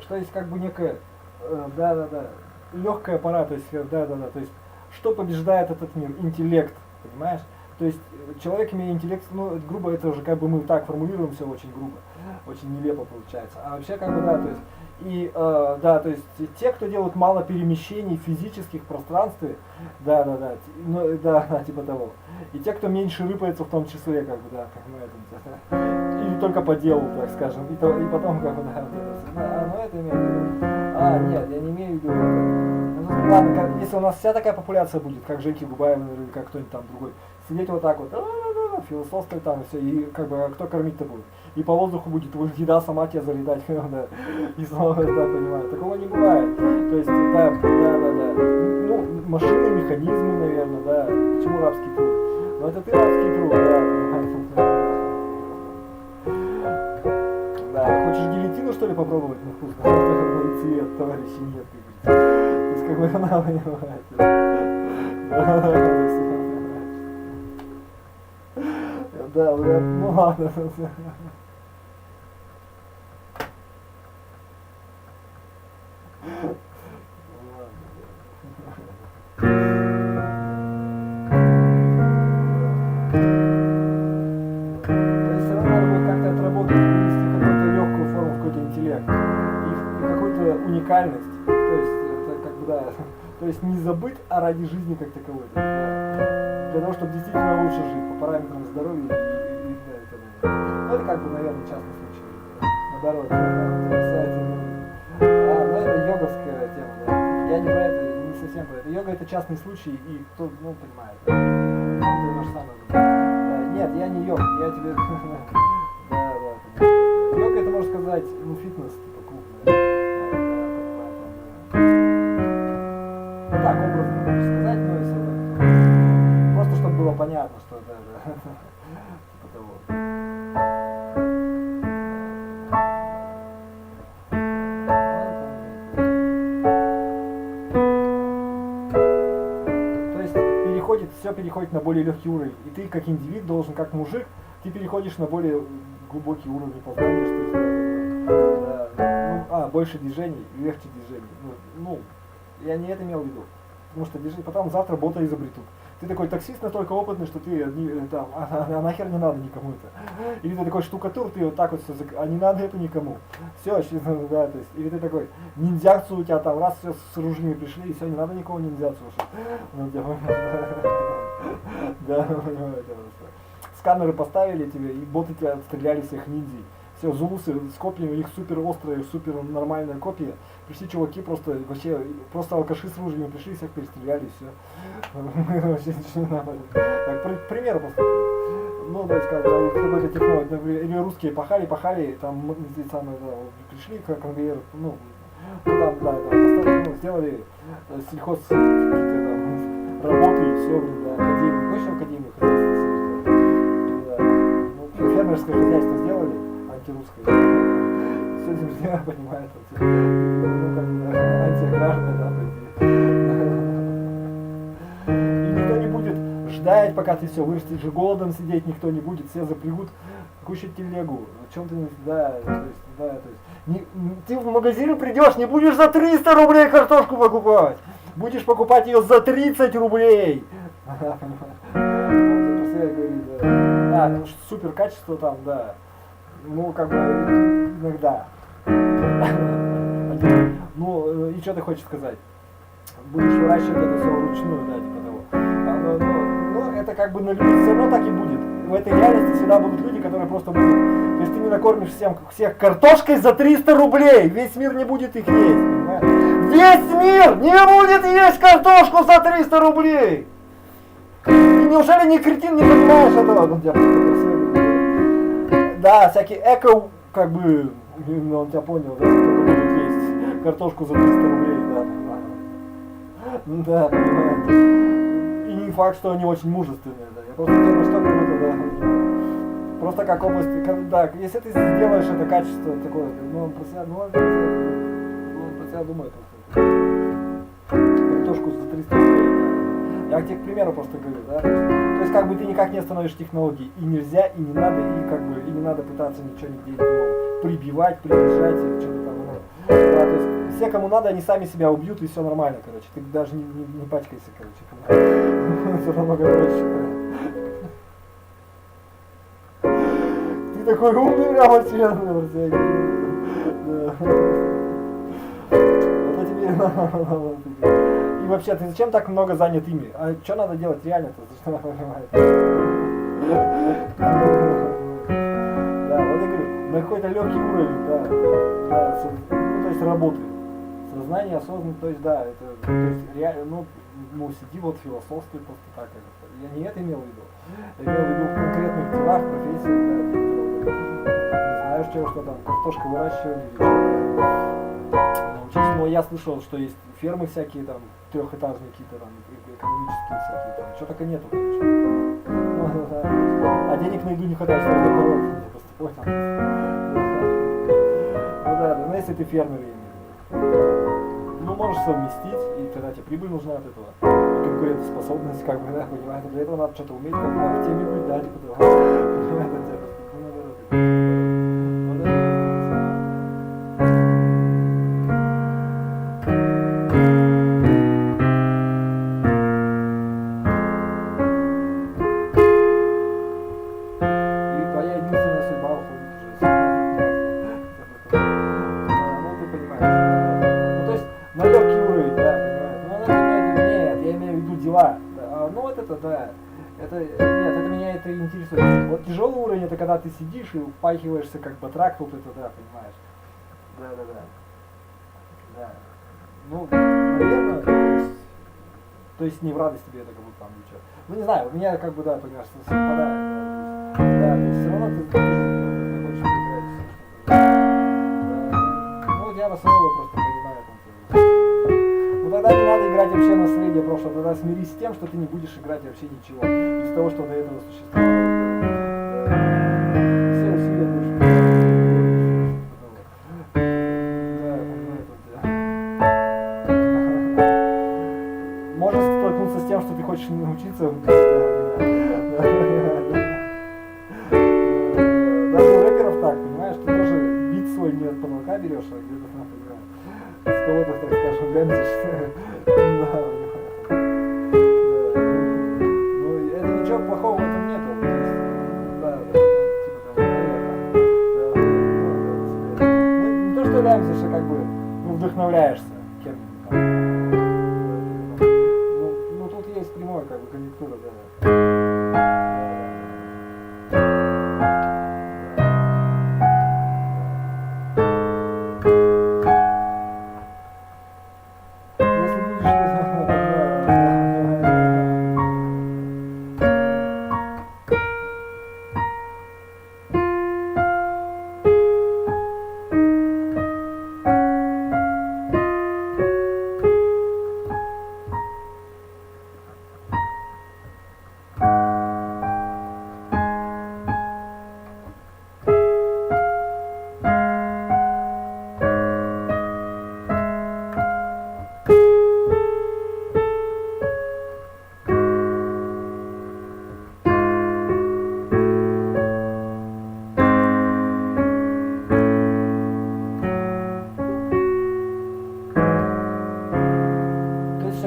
что есть как бы некая, легкая пора, то есть, то есть, что побеждает этот мир? Интеллект, понимаешь? То есть человек, имея интеллект, ну, грубо это уже как бы мы так формулируем все очень грубо, очень нелепо получается. А вообще как бы то есть, и то есть те, кто делают мало перемещений физических в пространстве, типа того. И те, кто меньше рыпается в том числе, как бы, как мы или только по делу, так скажем, и потом как бы, это имеет в виду. Нет, я не имею в виду это. Ладно, если у нас вся такая популяция будет, как Женьки Губаева или как кто-нибудь там другой, сидеть вот так вот, философствовать там и все, и как бы кто кормить-то будет? И по воздуху будет еда сама тебя залетать, и снова, понимаю, такого не бывает. То есть, ну, машины, механизмы, наверное, почему рабский труд? Ну, это ты рабский труд, хочешь гильотину, что ли, попробовать на вкус? Мой цвет, товарищи, нет, ты говоришь. То есть, как бы, она понимает. Ну ладно. Уникальность, то есть это как бы то есть не забыть о ради жизни как таковой, для того, чтобы действительно лучше жить по параметрам здоровья и так далее. Ну, это как бы, наверное, частный случай на дороге. Это йоговская тема, Я не про это, не совсем про это. Йога это частный случай, и кто, понимает. Это то же самое. Нет, я не йог, я тебе. Йога это, можно сказать, фитнес, типа клуб. Так, образно можно сказать, но если просто чтобы было понятно, что типа того. То есть все переходит на более легкий уровень. И ты как индивид должен, как мужик, ты переходишь на более глубокий уровень познания, что больше движений, легче движений. Я не это имел в виду. Потому что движение, потом завтра бота изобретут. Ты такой таксист настолько опытный, что ты там, нахер не надо никому это. Или ты такой штукатур, ты вот так вот все, не надо это никому. Все, то есть, или ты такой ниндзяцу у тебя там, раз все с ружьями пришли, и все, не надо никого ниндзяцу. Сканеры поставили тебе, и боты тебя отстреляли всех ниндзей. Все, зулусы с копьями, у них супер острые, супер нормальная копия. Пришли чуваки, просто алкаши с ружьями пришли, всех перестреляли, и все. Вообще ничего не надо. Так, к примеру просто. То есть какой-то технолог, например, или русские пахали, там пришли к конвейеру, сделали сельхоз работы и все, академию, больше академию фермерское хозяйство сделали, антирусское. С этим все понимают, антиграждане, И никто не будет ждать, пока ты все вырастешь, же голодом сидеть никто не будет, все запрягут кушать телегу. О чем ты, ты в магазин придешь, не будешь за 300 рублей картошку покупать, будешь покупать ее за 30 рублей. Супер качество там, как бы иногда. И что ты хочешь сказать? Будешь выращивать это все вручную, типа того. Это как бы на людях все равно так и будет. В этой реальности всегда будут люди, которые просто будут. То есть ты не накормишь всех картошкой за 300 рублей. Весь мир не будет их есть. Понимаешь? Весь мир не будет есть картошку за 300 рублей. И неужели не кретин, не понимаешь этого? Всякие эко, как бы, он тебя понял, кто будет есть картошку за 300 рублей, понимаете. И не факт, что они очень мужественные, Я просто думаю, что это, Просто как область, если ты сделаешь это качество такое, он про себя думает картошку за 300 рублей, Я тебе к примеру просто говорю, То есть как бы ты никак не остановишь технологии, и нельзя, и не надо, и как бы и не надо пытаться ничего нигде прибивать, приближать, или что-то там. все, кому надо, они сами себя убьют, и все нормально, короче. Ты даже не пачкайся, короче. Все намного проще. Ты такой умный, прям вообще. Это тебе. И вообще, ты зачем так много занят ими? А что надо делать реально-то? Что она понимает? Да, вот я говорю, на какой-то легкий уровень, да, ну, то есть работы. Сознание, осознанность, то есть, да, это, то есть, реально, ну, сиди вот философствуй просто так. Я не это имел в виду. Я имел в виду в конкретных делах, профессиях, да, не знаю, что там, картошка выращивали, научиться, но я слышал, что есть фермы всякие, там, трехэтажные какие-то, там, экономические всякие, там, чего только нету, конечно. А денег на еду не хватает, что это народ, я просто понял. Ну да, но если ты фермер, ну можешь совместить, и тогда тебе прибыль нужна от этого. И конкурентоспособность, как бы, да, понимаешь, для этого надо что-то уметь, как бы, в теме быть, да, типа того. Понимаешь, это тебя просто, ну, наоборот. Вот тяжелый уровень это когда ты сидишь и упахиваешься как батрак, вот это, да, понимаешь. Да. Ну, наверное, то есть не в радость тебе это как будто там ничего. Ну не знаю, у меня как бы, да, понимаешь, совпадает. Да, то есть все равно ты хочешь играть. Ну я на своего просто понимаю там. Ну тогда не надо играть вообще наследие прошлого, тогда смирись с тем, что ты не будешь играть вообще ничего из того, что до этого существовало. Все усилия будешь. Можешь столкнуться с тем, что ты хочешь научиться. Даже у рэперов так, понимаешь, ты тоже бит свой не от потолка берешь, а где-то там, с кого-то, так скажем, гамзишь. Ну, это ничего плохого в этом нету. Да, типа того, ну, не то, что гамзишь, а как бы, ну, вдохновляешься кем-нибудь там. Ну, тут есть прямое, как бы, конъюнктура, да.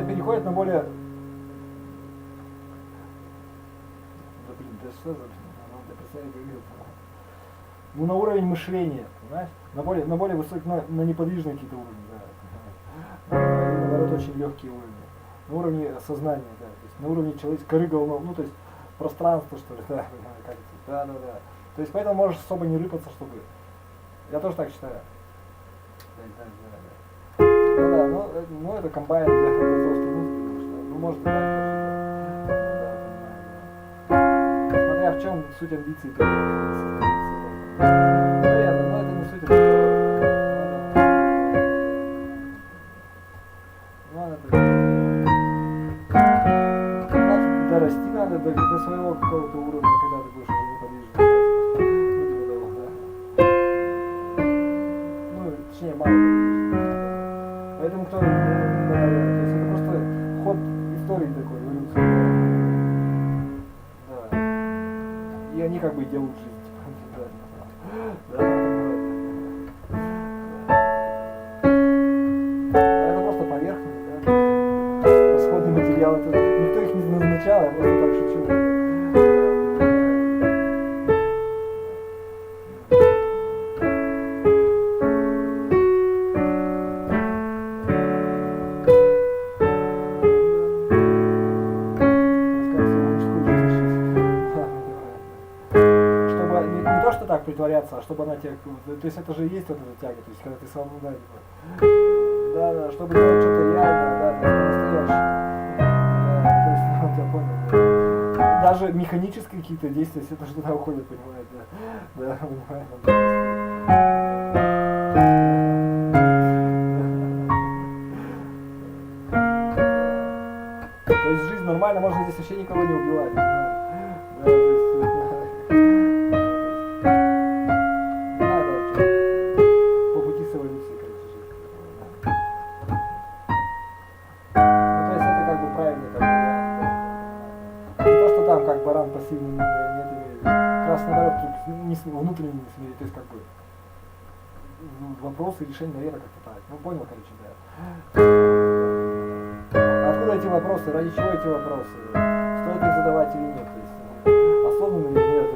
Переходит на более... Ну, на уровень мышления, понимаешь? На более высокий, на неподвижные какие-то уровни, да. Наоборот, очень легкие уровни. На уровне сознания, да. То есть на уровне человеческого коры головного, ну, то есть пространство, что ли, да, как это, да. То есть поэтому можешь особо не рыпаться, чтобы... Я тоже так считаю. Да, ну это комбайн для философской музыки, ну может и так тоже, да, смотря в чем суть амбиций, то наверное, но это не суть, ну это дорасти надо до своего какого-то уровня, когда ты будешь уже неподвижен, ну точнее мало подвижен. Поэтому кто, да, то есть это просто ход истории такой, эволюции. Да. И они как бы делают жизнь, типа, да. я вот, никто их не назначал, я просто так шучу. Не то, что так притворяться, а чтобы она тебя... То есть это же и есть вот эта тяга, то есть когда ты сам, да, да, чтобы делать что-то реальное, да, настоящее. Да, то есть, вот я понял, да. Даже механические какие-то действия, все это же туда уходит, понимаете, да, да, понимаете. То есть жизнь нормально, можно здесь вообще никого не убивать, да, то есть, как баран пассивный не имеет. Как раз наоборот, внутренне не смирить, то есть как бы вопросы, решения, наверное, как-то так. Ну понял, короче, да. Откуда эти вопросы, ради чего эти вопросы? Стоит их задавать или нет? То есть осознанно или нет?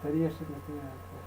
Старейший настоящий.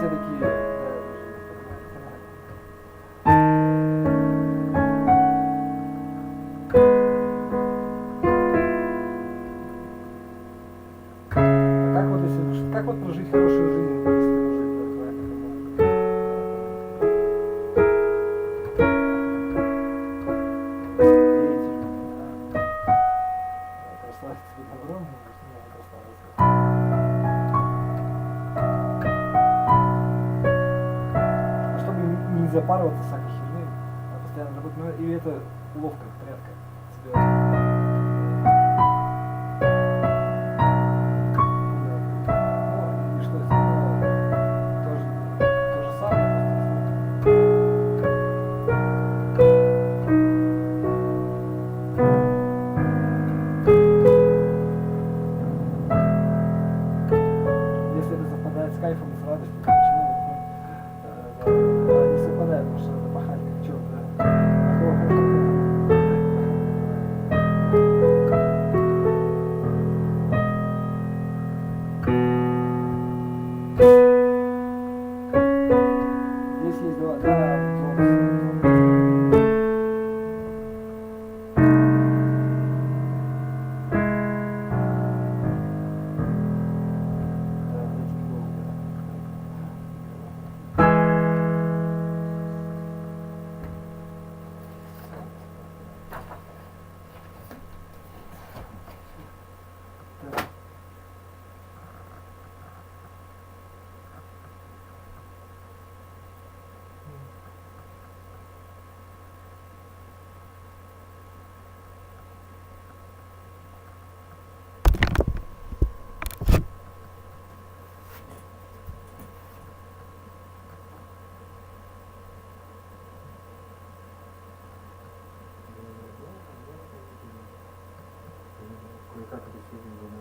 все такие, да, как вот если, как вот прожить хорошую жизнь, если ты мужик, прославить себе добром, не прославиться. Чтобы не запарываться всякой херней, а постоянно работать, ну и это ловко, порядка. С кайфом и с радостью, почему? Не совпадает, потому что надо пахать как черт, да? Здесь есть два, Как это сегодня можно?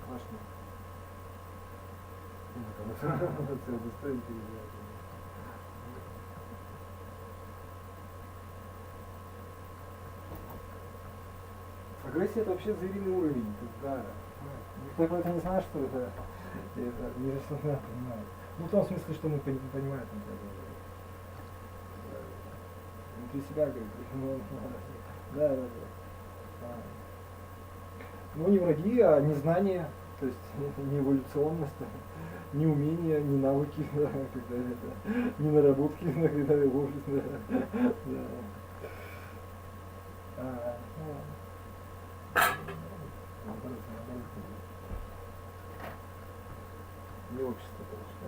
Классно. Это достоин переживать. Агрессия — это вообще звериный уровень. Да. Никто про это не знает, что это мир понимает. Ну, в том смысле, что мы понимаем. Внутри себя, говорит. Да. Ну, не враги, а незнание, то есть не эволюционность, не умения, не навыки, да, не наработки, когда в офис, да. Не общество, конечно.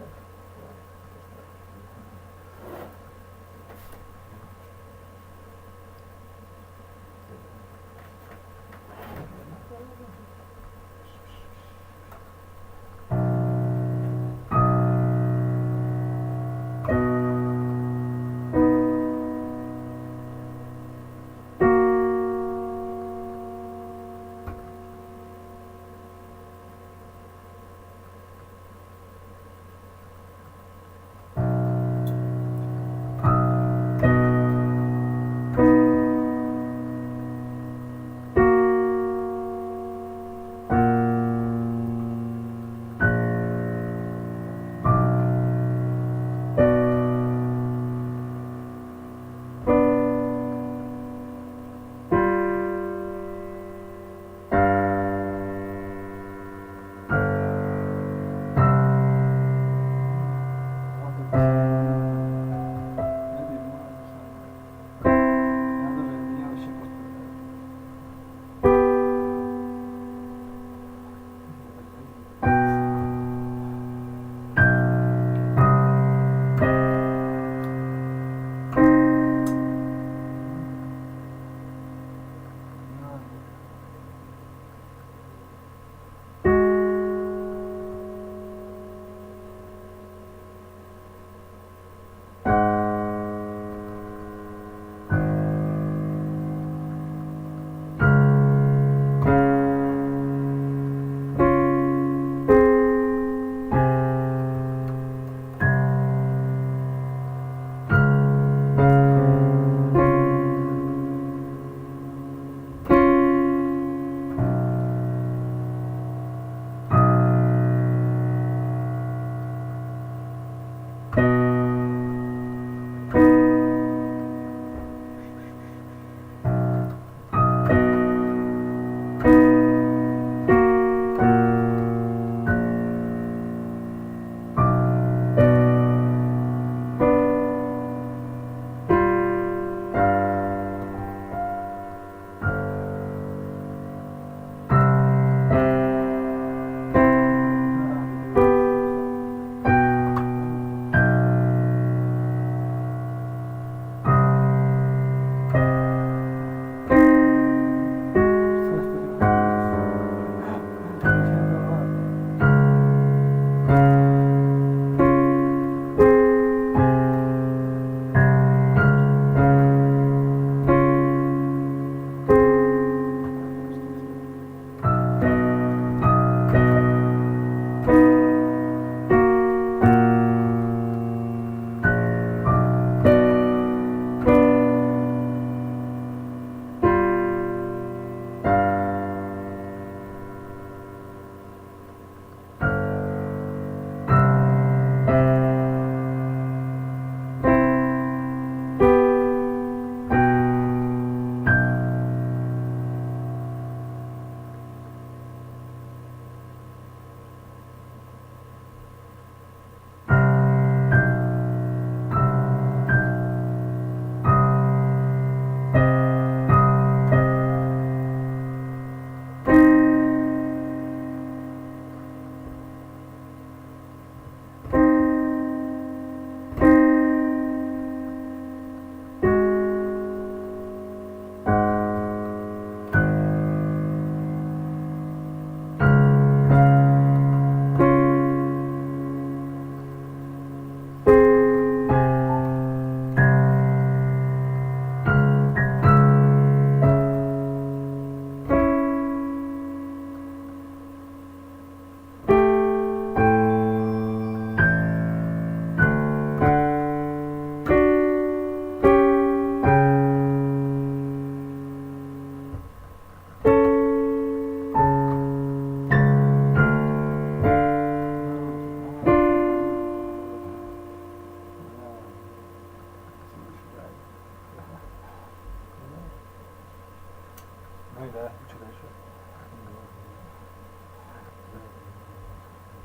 Ну и да, что дальше?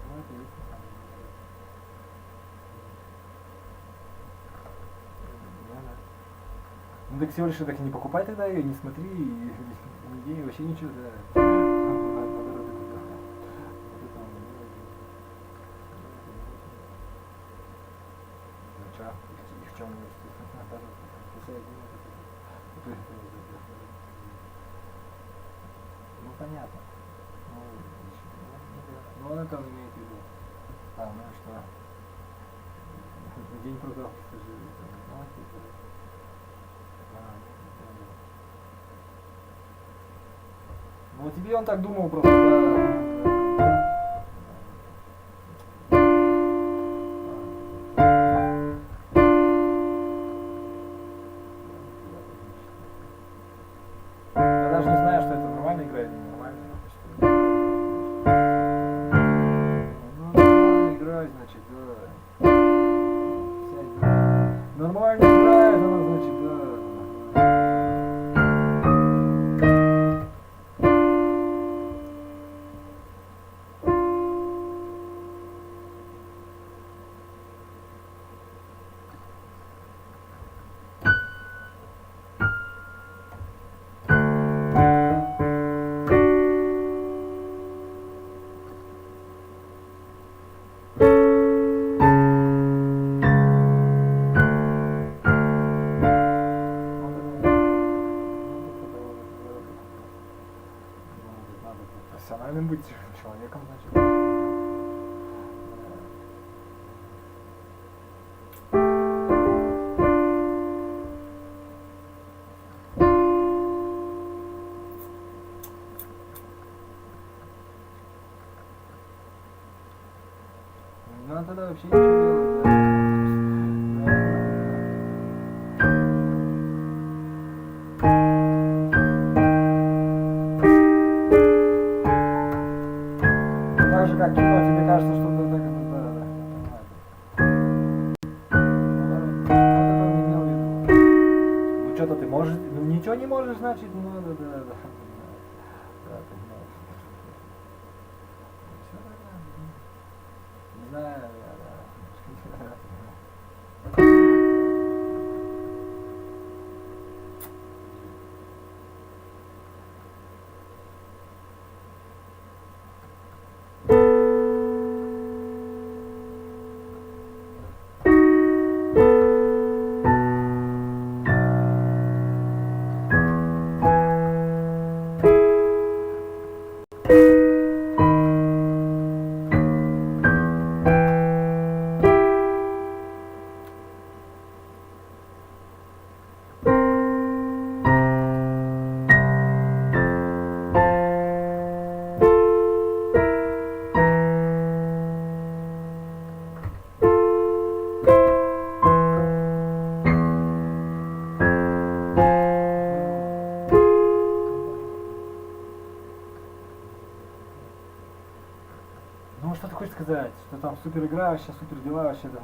Ну это есть на самом деле. Да, да. Ну так всего лишь так и не покупай тогда ее, не смотри, нигде вообще ничего, да. И в чем ну понятно. Ну он это имеет в виду. А, ну и что? День труда пассажиров. Ну тебе он так думал просто, да. Я даже не знаю, что это нормально играет или ненормально. Ну нормально играет, значит, да. Нормально играет она, значит, да. Надо профессиональным быть человеком, значит. Ну а тогда вообще ничего делать, да. Так же, как кино, тебе кажется, что ты так, да, вот это он имел в виду. Ну что-то ты можешь, ну ничего не можешь, значит, ну да. Да, понимаю. Все нормально. Не знаю, да. Ну что ты хочешь сказать? Что там супер игра, вообще супер дела, вообще да,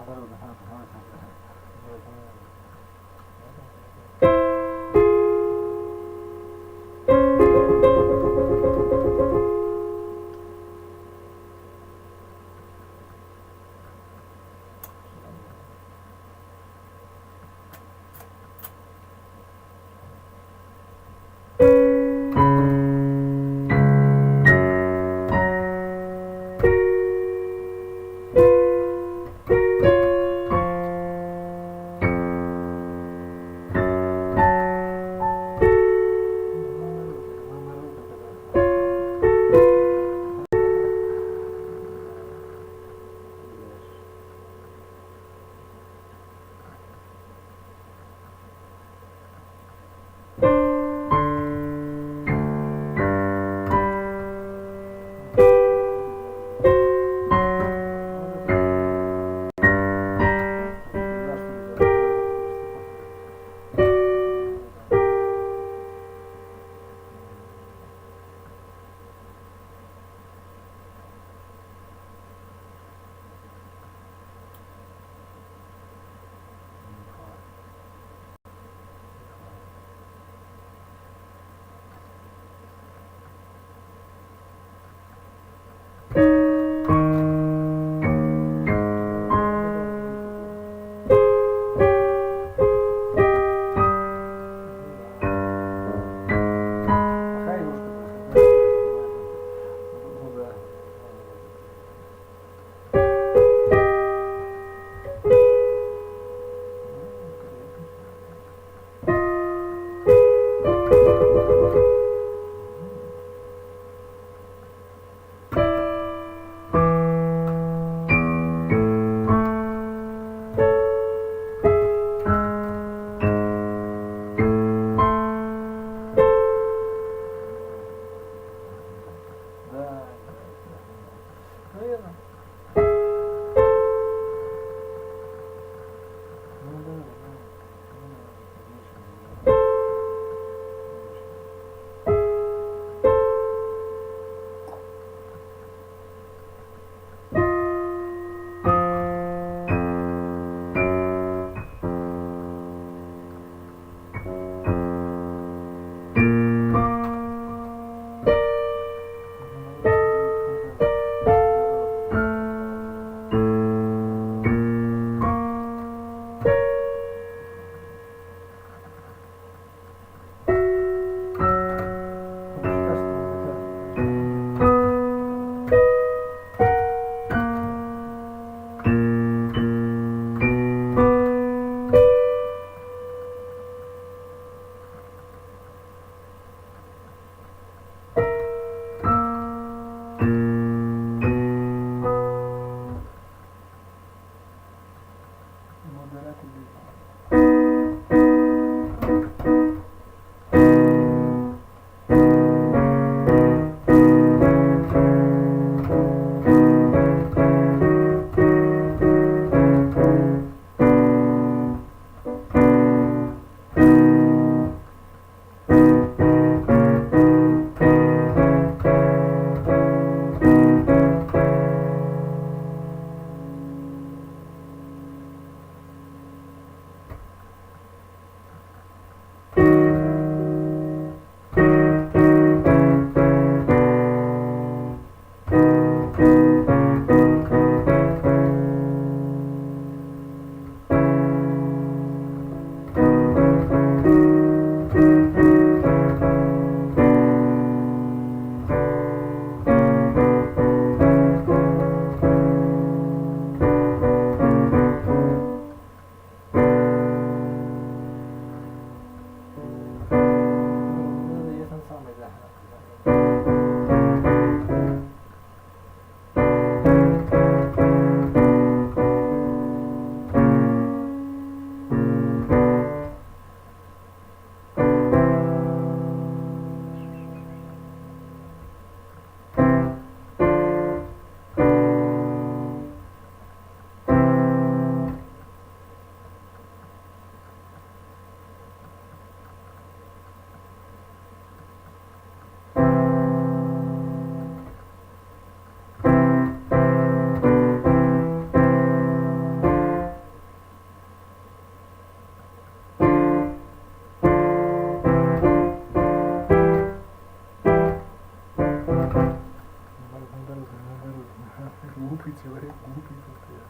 Глупый человек, глупый постоянно.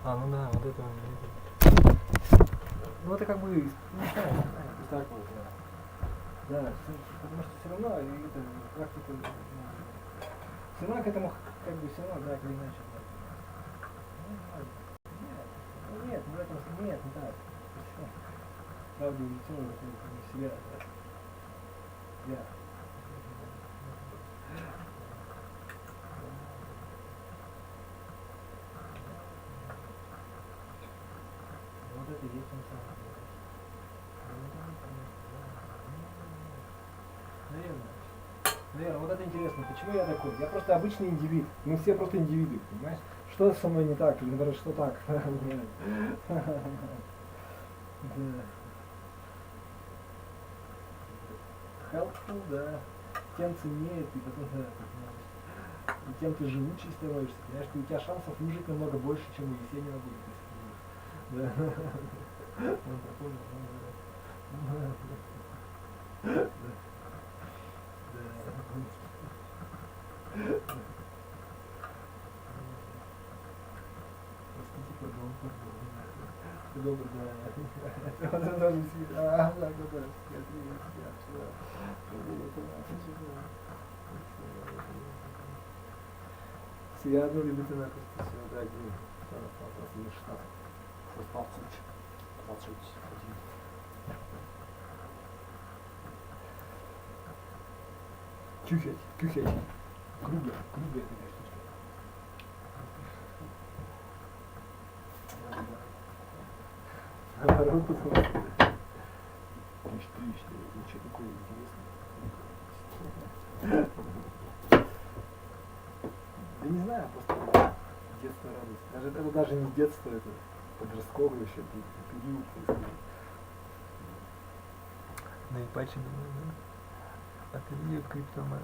Ну да, вот это он. Ну это как бы, ну так вот, да. Да, потому что все равно это практика, все равно к этому, как бы все равно, да, как иначе. Нет, в этом нет, не так. Правда, улетело в себя, да. Я. Вот это и есть он сам. Наверное, вот это интересно. Почему я такой? Я просто обычный индивид. Мы все просто индивиды, понимаешь? Что со мной не так? Или наоборот, что так? Helpful, да. Тем ценнее ты, потом, да, и тем ты живучий становишься, понимаешь, у тебя шансов выжить намного больше, чем у Есенина будет, если да. Он такой, Добрый, да. Вот это тоже всегда. Да, да, Сега одну любите на просто все, да, где просто не 16. Просто 21. Küche. Kruge такая штучка. Наоборот, отлично, ничего такого интересного. Я не знаю, просто детство радость. Это даже не детство, это подростковый еще период. Найпаче, да. Ателье криптомана.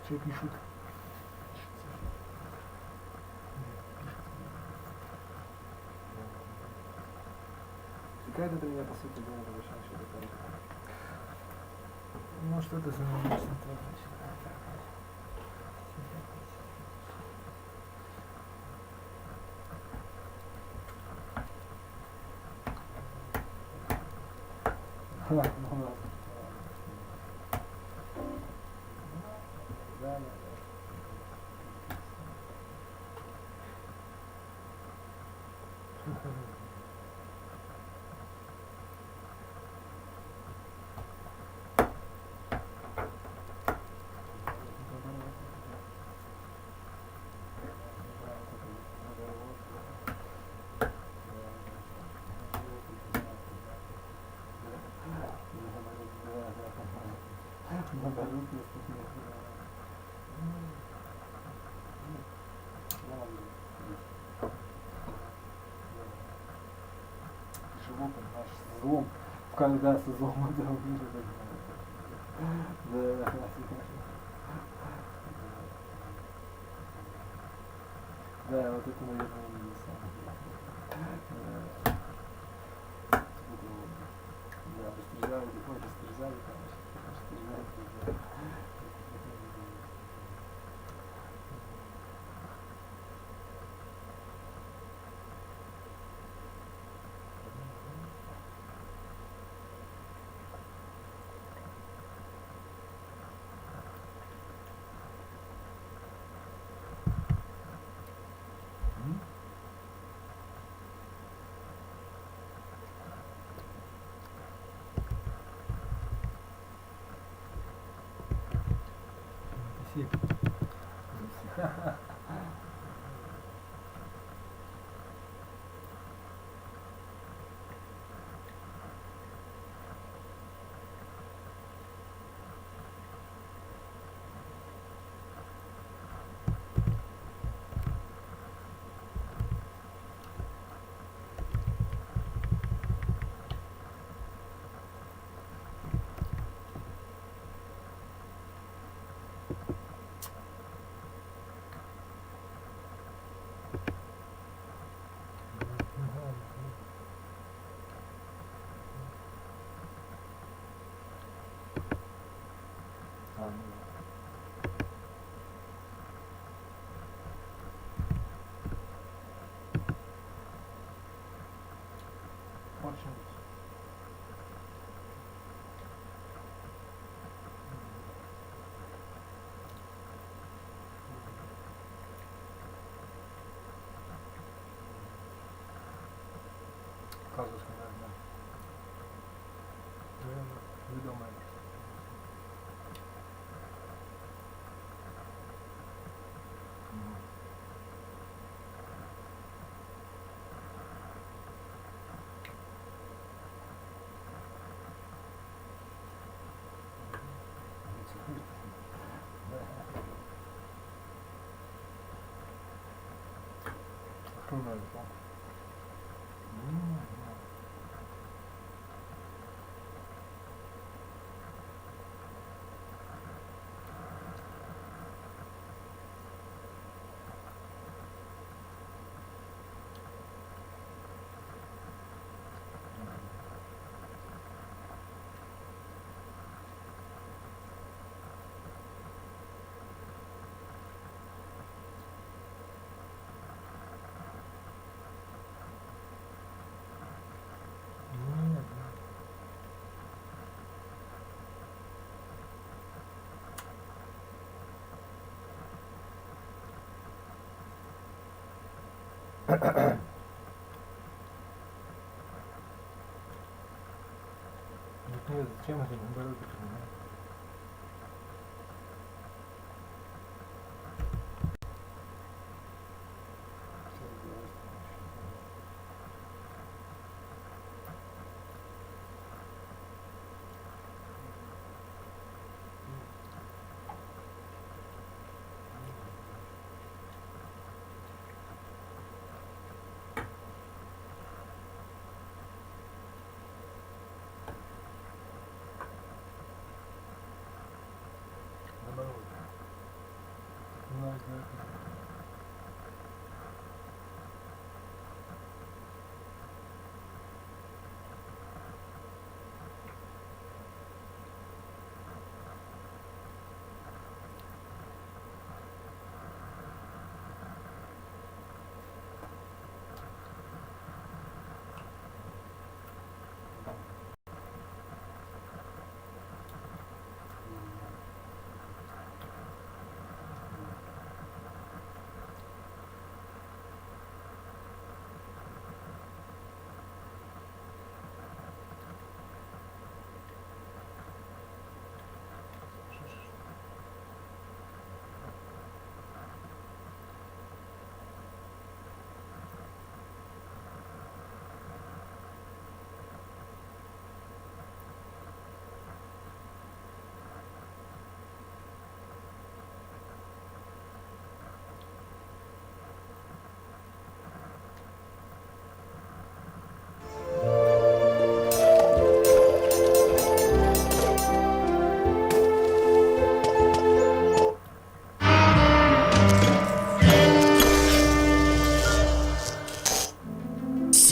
Что пишут? Какая-то ты меня, по сути дела, совершенно что-то такое. Ну, что-то занимаешься, ну ладно. Да. Живу, понимаешь, с злом. Когда с злом этого мира. Да. Да, вот это, наверное, не самое. Да, растерзали, ой, растерзали, конечно, растерзали, да. Спасибо. Очень. Казус, наверное. Ведомая. Нет, зачем это наоборот это?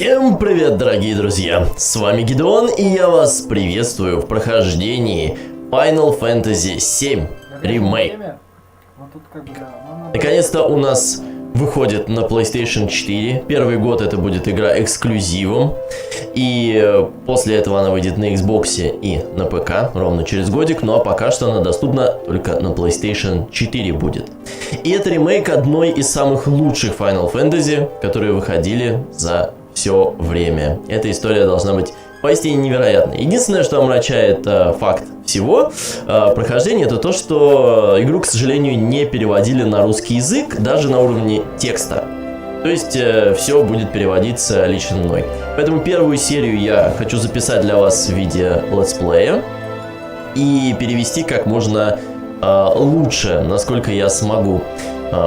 Всем привет, дорогие друзья! С вами Гидеон, и я вас приветствую в прохождении Final Fantasy VII Remake. Вот тут как бы, да, Наконец-то у нас выходит на PlayStation 4. Первый год это будет игра эксклюзивом. И после этого она выйдет на Xbox и на ПК ровно через годик. Ну а пока что она доступна только на PlayStation 4 будет. И это ремейк одной из самых лучших Final Fantasy, которые выходили за все время. Эта история должна быть поистине невероятной. Единственное, что омрачает факт всего прохождения, это то, что игру, к сожалению, не переводили на русский язык, даже на уровне текста. То есть все будет переводиться лично мной. Поэтому первую серию я хочу записать для вас в виде летсплея и перевести как можно лучше, насколько я смогу,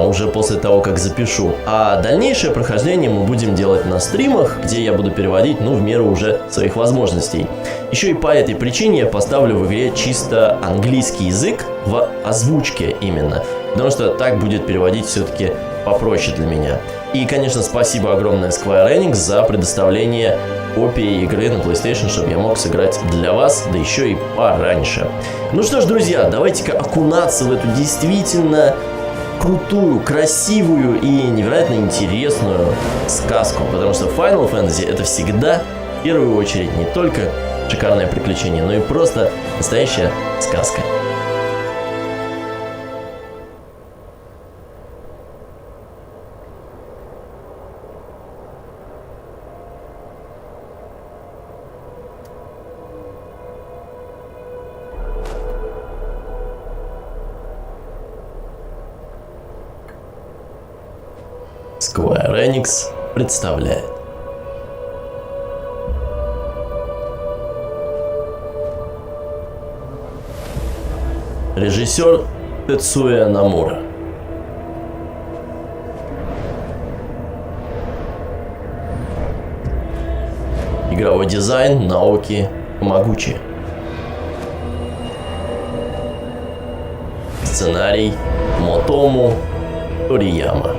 уже после того, как запишу. А дальнейшее прохождение мы будем делать на стримах, где я буду переводить, в меру уже своих возможностей. Еще и по этой причине я поставлю в игре чисто английский язык в озвучке именно, потому что так будет переводить все-таки попроще для меня. И, конечно, спасибо огромное Square Enix за предоставление копии игры на PlayStation, чтобы я мог сыграть для вас, да еще и пораньше. Ну что ж, друзья, давайте-ка окунаться в эту действительно крутую, красивую и невероятно интересную сказку, потому что Final Fantasy это всегда, в первую очередь, не только шикарное приключение, но и просто настоящая сказка. Square Enix представляет. Режиссер Тецуя Намура. Игровой дизайн Наоки Камагучи. Сценарий Мотому Торияма.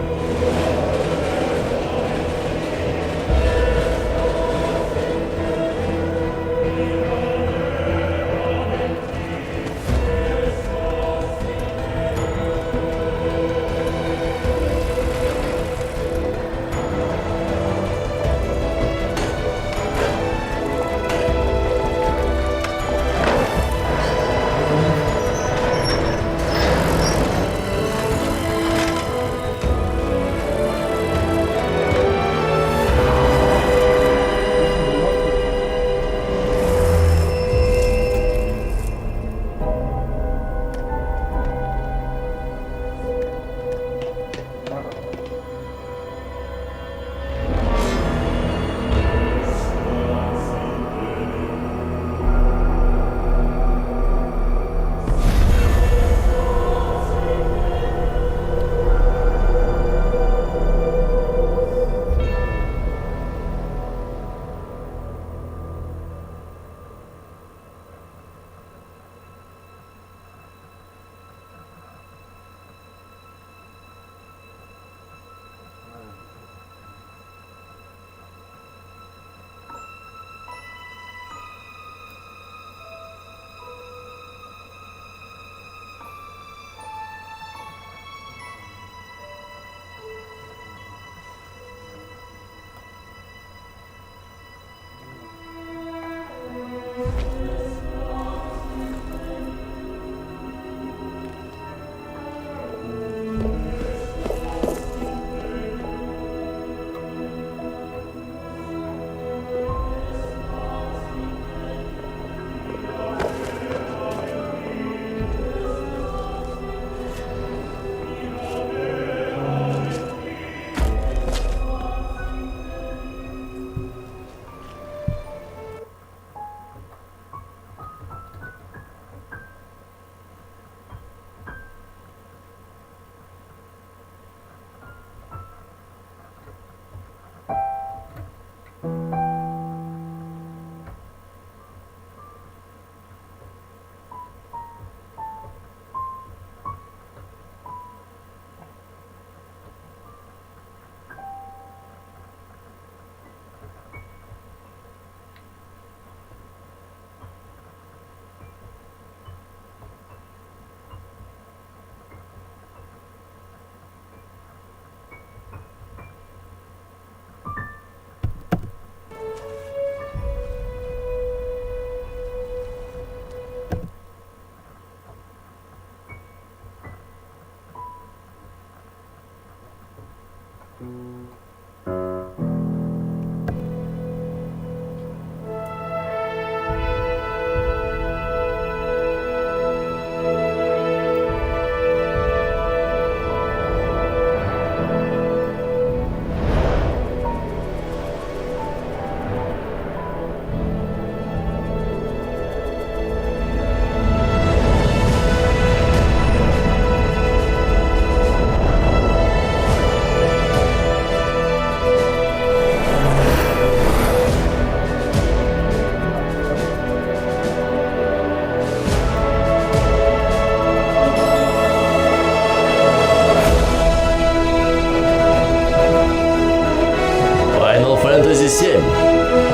Final Fantasy VII.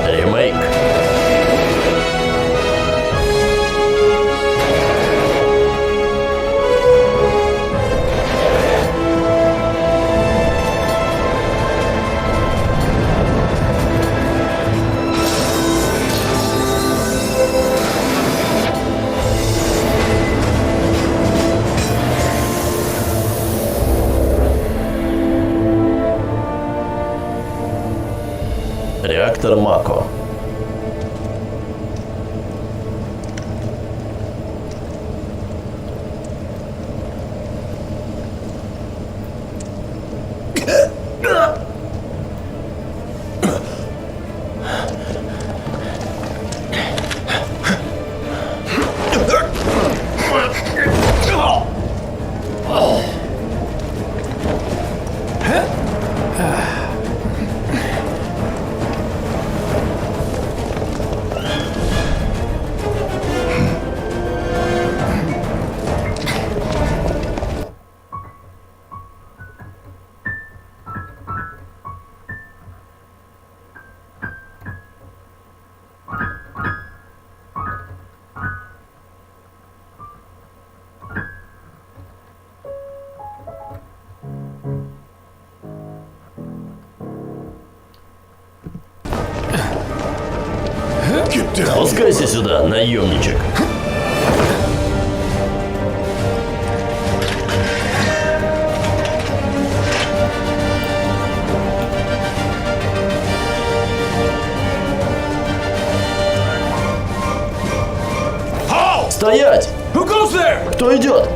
Ремейк. Реактор Мако. Спускайся сюда, наемничек. Стоять! Кто идет?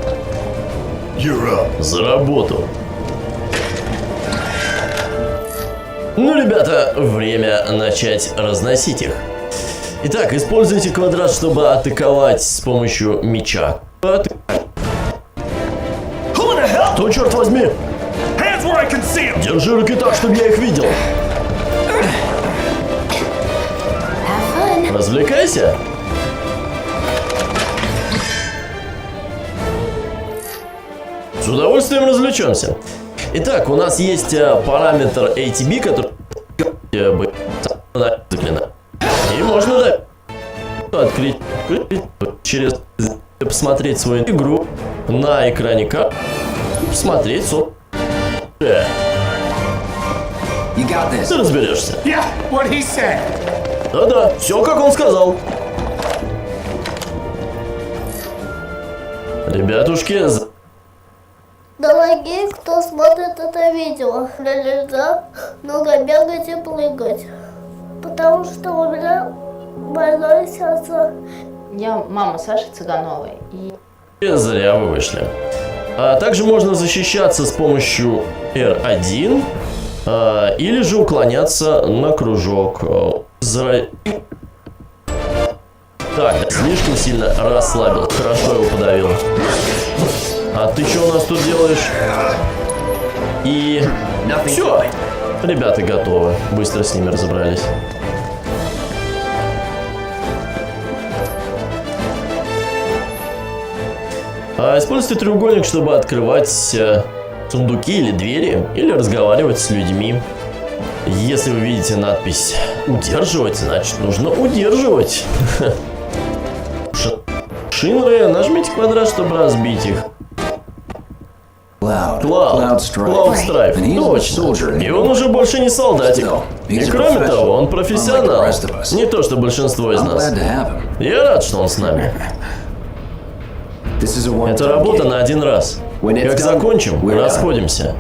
За работу. Ну, ребята, время начать разносить их. Итак, используйте квадрат, чтобы атаковать с помощью меча. Что, черт возьми? Держи руки так, чтобы я их видел. Развлекайся. С удовольствием развлечемся. Итак, у нас есть параметр ATB, который и можно открыть через посмотреть свою игру на экране карты, посмотреть Ты разберешься. Да-да, все как он сказал. Ребятушки, дорогие, кто смотрит это видео, нельзя много бегать и прыгать, потому что у меня больное сердце. Я мама Саши Цыгановой. И зря вы вышли. А также можно защищаться с помощью R1, или же уклоняться на кружок. Так, слишком сильно расслабил. Хорошо его подавил. А ты что у нас тут делаешь? И все. Ребята готовы. Быстро с ними разобрались. Используйте треугольник, чтобы открывать сундуки или двери, или разговаривать с людьми. Если вы видите надпись «Удерживать», значит нужно удерживать. Шинры, нажмите квадрат, чтобы разбить их. Клауд Страйф, точно. И он уже больше не солдатик. И кроме того, он профессионал. Не то, что большинство из нас. Я рад, что он с нами. Это работа на один раз. Как закончим, расходимся.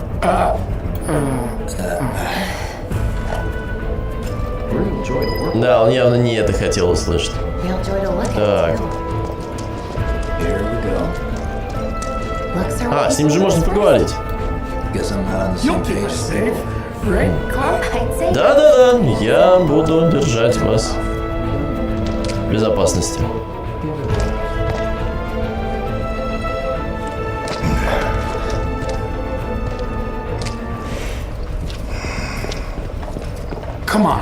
Да, он явно не это хотел услышать. Так. А, с ним же можно поговорить. Да-да-да, я буду держать вас в безопасности.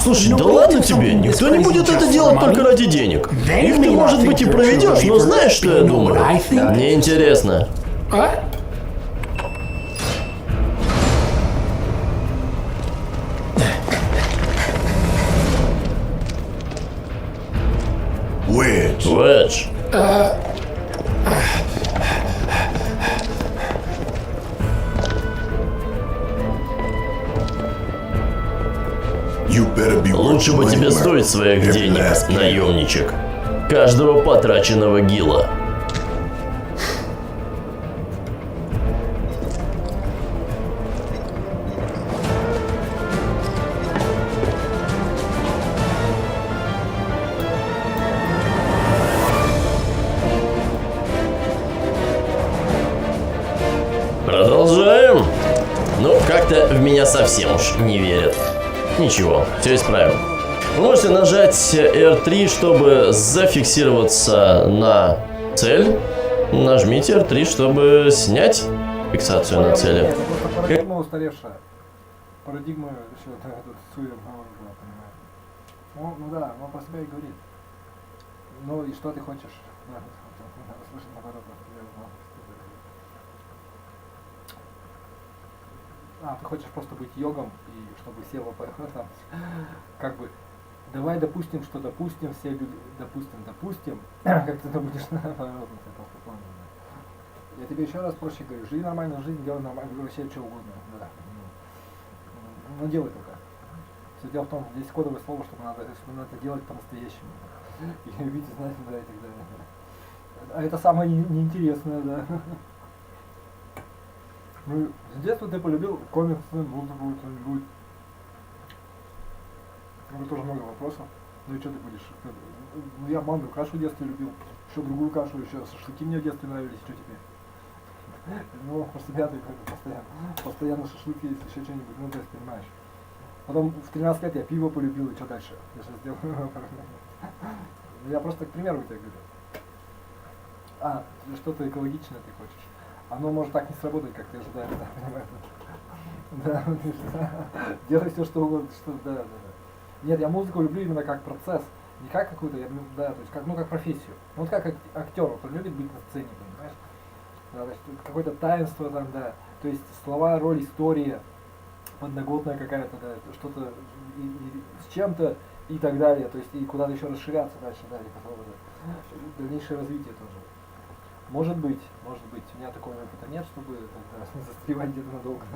Слушай, да ладно тебе, никто не будет это делать только ради денег. Их ты, может быть, и проведешь, но знаешь, что я думаю? Мне интересно. Wedge. Лучше бы тебе стоить своих денег, наемничек. Каждого потраченного гила. Продолжаем. Ну, как-то в меня совсем уж не верят. Ничего, все исправим. Вы можете нажать R3, чтобы зафиксироваться на цель. Нажмите R3, чтобы снять фиксацию на цели. Это просто парадигма устаревшая. Парадигма еще этот сует была, понимаешь. Ну да, он про себя и говорит. Ну и что ты хочешь? Да, слышать наоборот, я узнал. А, ты хочешь просто быть йогом, и чтобы села там, как бы, давай допустим, что допустим, все люди, допустим, как ты это будешь наоборот, это просто план. Я тебе еще раз проще говорю, живи нормальную жизнь, делай нормально, вообще что угодно, да. Ну делай только. Все дело в том, здесь кодовое слово, чтобы надо делать по-настоящему. И любить, и знать, да, и так далее. А это самое неинтересное, да. Ну, с детства ты полюбил комиксы, музыку, что-нибудь. Ну, тоже много вопросов. Ну и что ты будешь? Ну, я манную кашу в детстве любил, еще другую кашу, еще шашлыки мне в детстве нравились, что теперь? Ну, про себя ты постоянно шашлыки, если еще что-нибудь, ну, то есть, понимаешь. Потом в 13 лет я пиво полюбил, и что дальше? Я сейчас сделаю. Я просто к примеру тебе говорю. А, что-то экологичное ты хочешь. Оно может так не сработать, как ты ожидаешь, да, понимаешь? Да, делай все, что угодно, что, да. Нет, я музыку люблю именно как процесс, не как какую-то, да, то есть как, ну, как профессию. Ну, вот как актер, вот он любит быть на сцене, понимаешь? Да, то есть какое-то таинство там, да, то есть слова, роль, история, подноготная какая-то, да, что-то и с чем-то и так далее, то есть и куда-то еще расширяться дальше, да, или какого-то дальнейшее развитие тоже. Может быть, у меня такого опыта нет, чтобы застревать где-то надолго.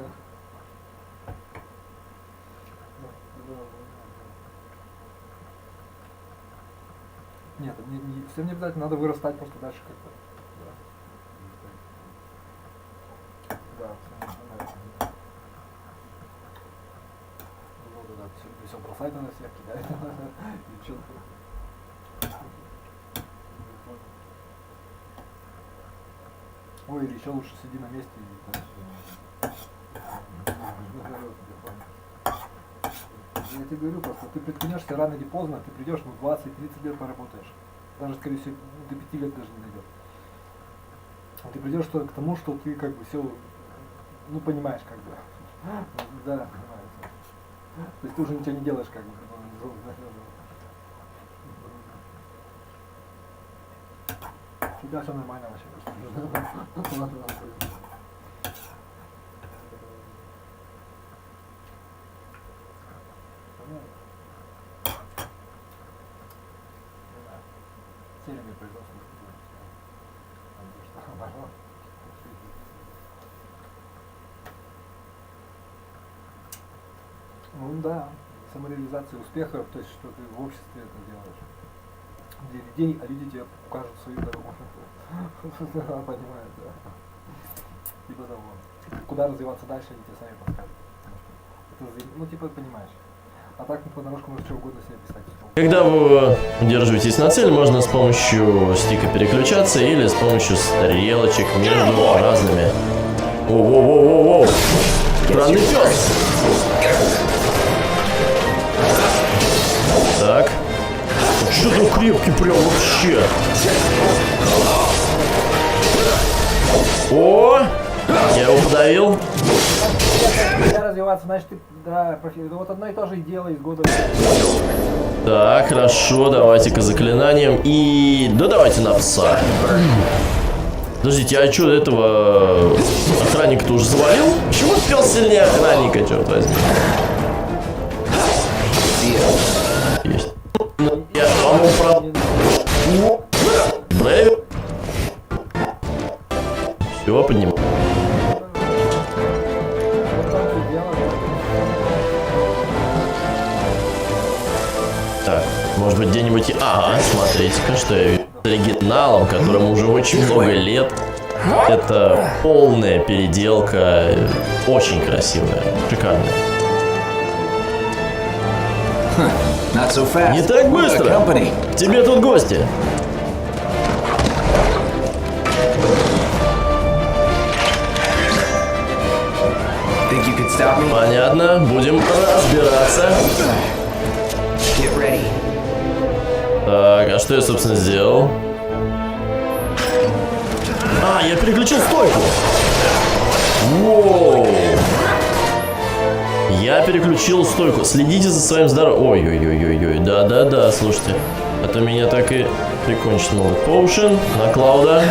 Нет, всем не обязательно, надо вырастать просто дальше как-то. Да, все бросать надо всех, кидать надо, и что-то. Ой, или еще лучше сиди на месте и я тебе говорю просто, ты приткнешься рано или поздно, ты придешь, ну 20-30 лет поработаешь. Даже, скорее всего, до 5 лет даже не дойдет. Ты придешь к тому, что ты как бы все, ну понимаешь как бы. Да, понимаешь. То есть ты уже ничего не делаешь как бы. У тебя все нормально вообще. Сериями производства. Ну да, самореализация успеха, то есть что ты в обществе это делаешь. Для людей, а люди тебе покажут свою дорогу. Понимают, да. Типа того. Куда развиваться дальше, они тебе сами подскажут. Ну, типа, понимаешь. А так понарошку можешь что угодно себе писать. Когда вы удерживаетесь на цель, можно с помощью стика переключаться или с помощью стрелочек между разными. Воу-воу-воу-воу-воу! Странный пес! Так. Что за крепкий прям вообще? О! Я его подавил. Нельзя развиваться, значит, ты вот одно и то же и делай из года. Так, хорошо, давайте-ка заклинанием. И... да давайте на пса. Подождите, а что, этого охранника-то уже завалил? Почему пес сильнее охранника, черт возьми? Есть. Я вам про... Брейв. Все, поднимаю. Так, может быть где-нибудь... Ага, смотрите-ка, что я вижу. Оригиналом, которому уже очень много лет. Это полная переделка. Очень красивая, шикарная. Не так быстро! К тебе тут гости. Понятно, будем разбираться. Так, а что я, собственно, сделал? А, я переключил стойку. Воу. Я переключил стойку. Следите за своим здоровьем. Ой-ой-ой-ой-ой. Да-да-да, слушайте. А то меня так и прикончить могут. Поушен на Клауда.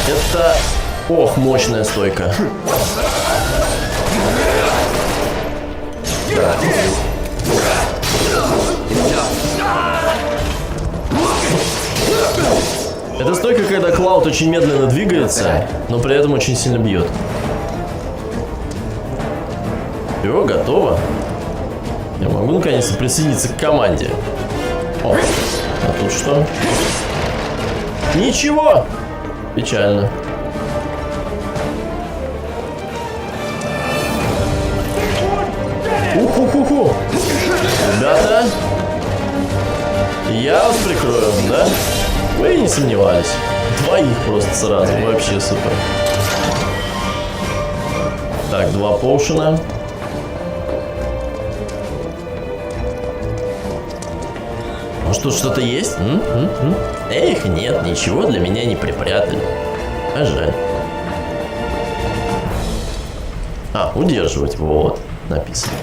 Это... ох, мощная стойка. Это стойка, когда Клауд очень медленно двигается, но при этом очень сильно бьет. Все, готово. Я могу наконец-то присоединиться к команде. О, а тут что? Ничего! Печально. Уху-ху-ху! Ребята, я вас прикрою, да? Вы не сомневались. Двоих просто сразу, вообще супер. Так, 2 поушена. Может тут что-то есть? Эх, нет, ничего для меня не припрятали. А жаль. А, удерживать, вот, написано.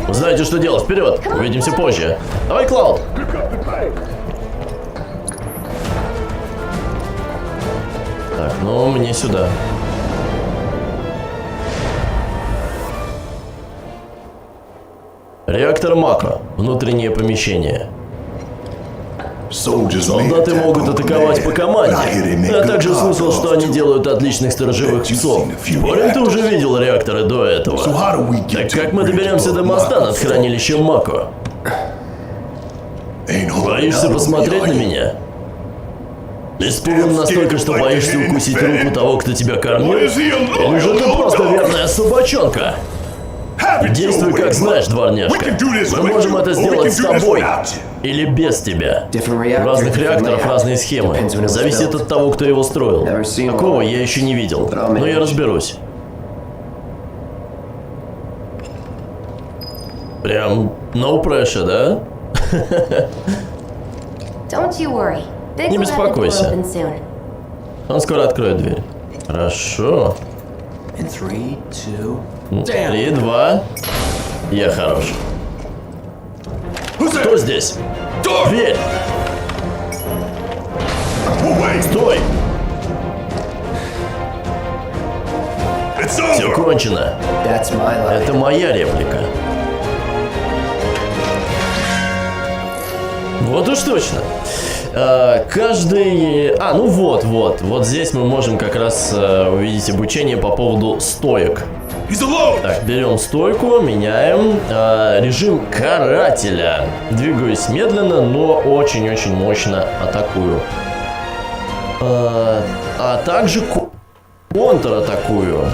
Вы знаете, что делать, вперед! Увидимся позже. Давай, Клауд! Так, ну мне сюда. Реактор Мако. Внутреннее помещение. Солдаты могут атаковать по команде. Я также слышал, что они делают отличных сторожевых псов. Более ты уже видел реакторы до этого. Так как мы доберемся до моста над хранилищем Мако? Боишься посмотреть на меня? Испуган настолько, что боишься укусить руку того, кто тебя кормил? Или же ты просто верная собачонка? Действуй как знаешь, дворняжка. Мы можем это сделать с тобой или без тебя. У разных реакторов разные схемы. Зависит от того, кто его строил. Такого я еще не видел, но я разберусь. Прям no pressure, да? Не беспокойся. Он скоро откроет дверь. Хорошо. 3, 2. Я хорош. Кто здесь? Дверь! Стой! Все кончено. Это моя реплика. Вот уж точно. Каждый... ну вот здесь мы можем как раз увидеть обучение по поводу стоек. Так, берем стойку, меняем. Режим карателя. Двигаюсь медленно, но очень-очень мощно атакую. А также контратакую.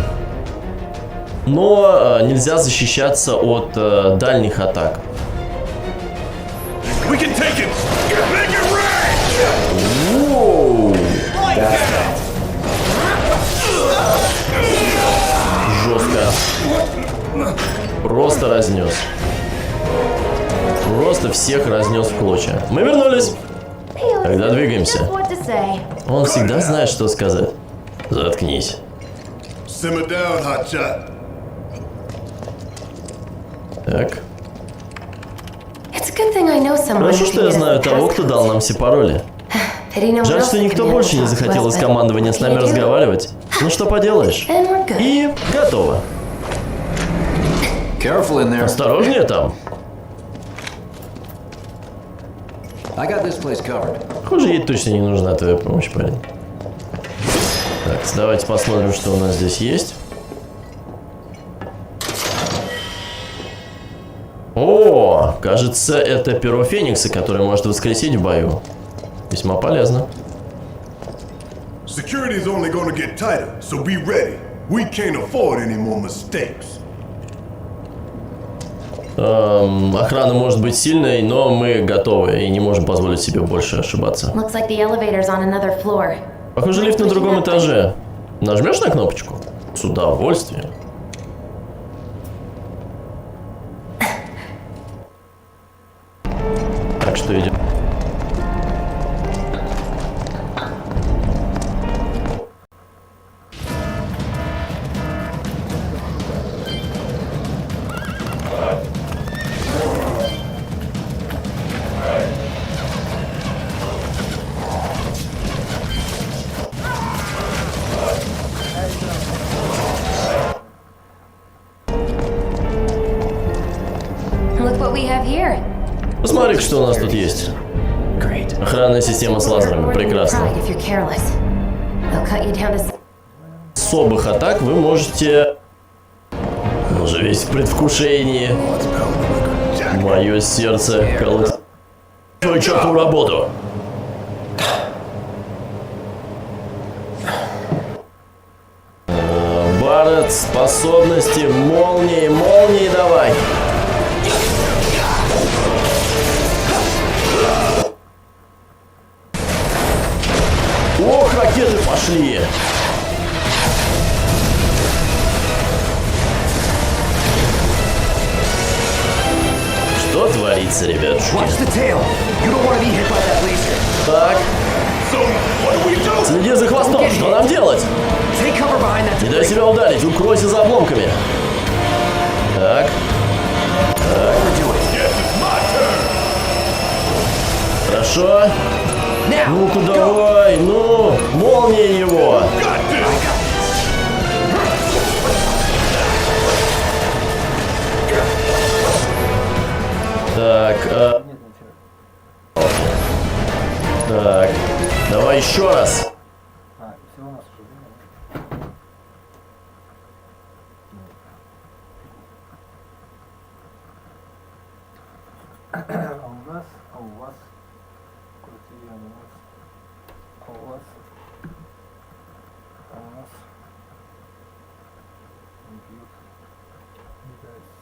Но нельзя защищаться от дальних атак. Воу! Жестко. Просто разнес. Просто всех разнес в клочья. Мы вернулись. Тогда двигаемся. Он всегда знает, что сказать. Заткнись. Так. Хорошо, что я знаю того, кто дал нам все пароли. Жаль, что никто больше не захотел из командования с нами разговаривать. Ну что поделаешь? И готово. Осторожнее там. Похоже, ей точно не нужна твоя помощь, парень. Так, давайте посмотрим, что у нас здесь есть. О, кажется, это перо Феникса, которое может воскресить в бою. Весьма полезно. Охрана может быть сильной, но мы готовы и не можем позволить себе больше ошибаться. Похоже, лифт на другом этаже. Нажмешь на кнопочку? С удовольствием. Так что идем. Посмотри, что у нас тут есть. Охранная система с лазерами. Прекрасно. С особых атак вы можете... Он уже весь в предвкушении. Мое сердце колотит свою чертову работу. Барретт, способности, молнии, молнии давай. Ох, ракеты пошли. Что творится, ребятушки? Так. Следи за хвостом, что нам делать? Не дай себя ударить, укройся за обломками. Так. Так. Хорошо. Ну-ка давай, ну, молния его. Так, так, давай еще раз. Всего у нас уже а у вас, крутили, а у вас, не бьют, не дается.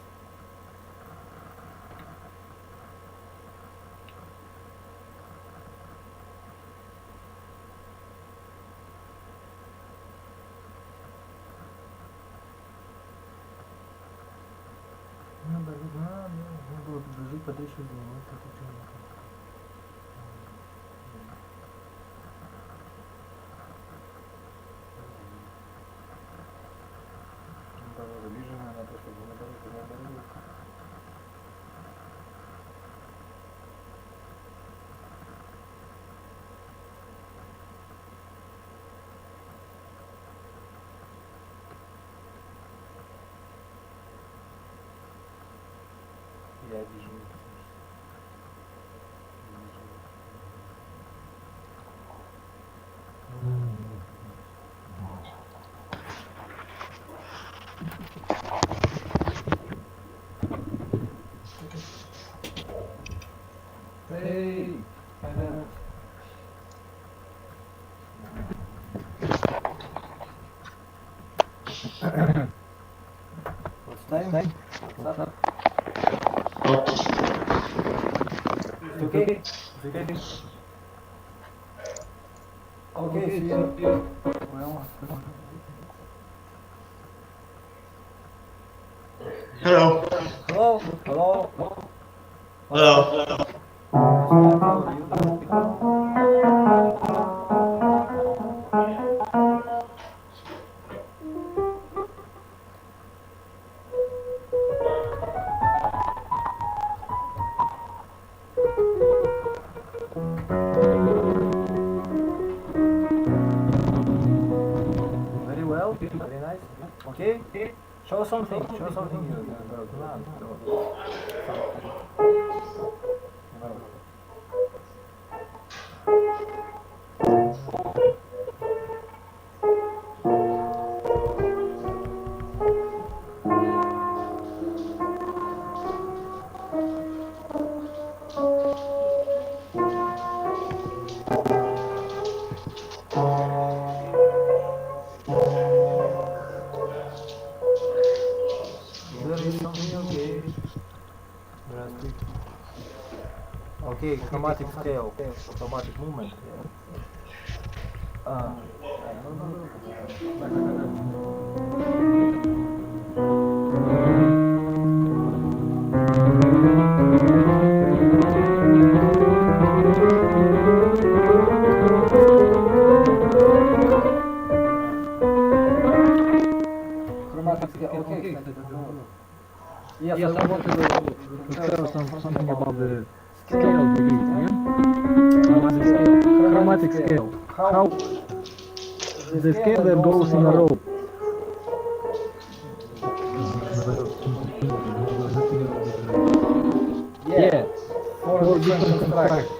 Надо было предложить подальше заниматься этим. Было обижена на то, чтобы наоборот. Я обижен. Hey! What's time? What's up? It's okay? It's okay? Okay, see you. Well, Hello. hello? Hello? Hello. How are you? Very well, very nice. Okay, show something you. There is something okay. Здравствуй. Okay, chromatic scale, chromatic movement. Ah. Chromatic scale, okay. Yes, Yes, I wanted to tell something about the scale degree, yeah? Chromatic scale. How the scale that goes in a row. Yeah, For for different different constructs.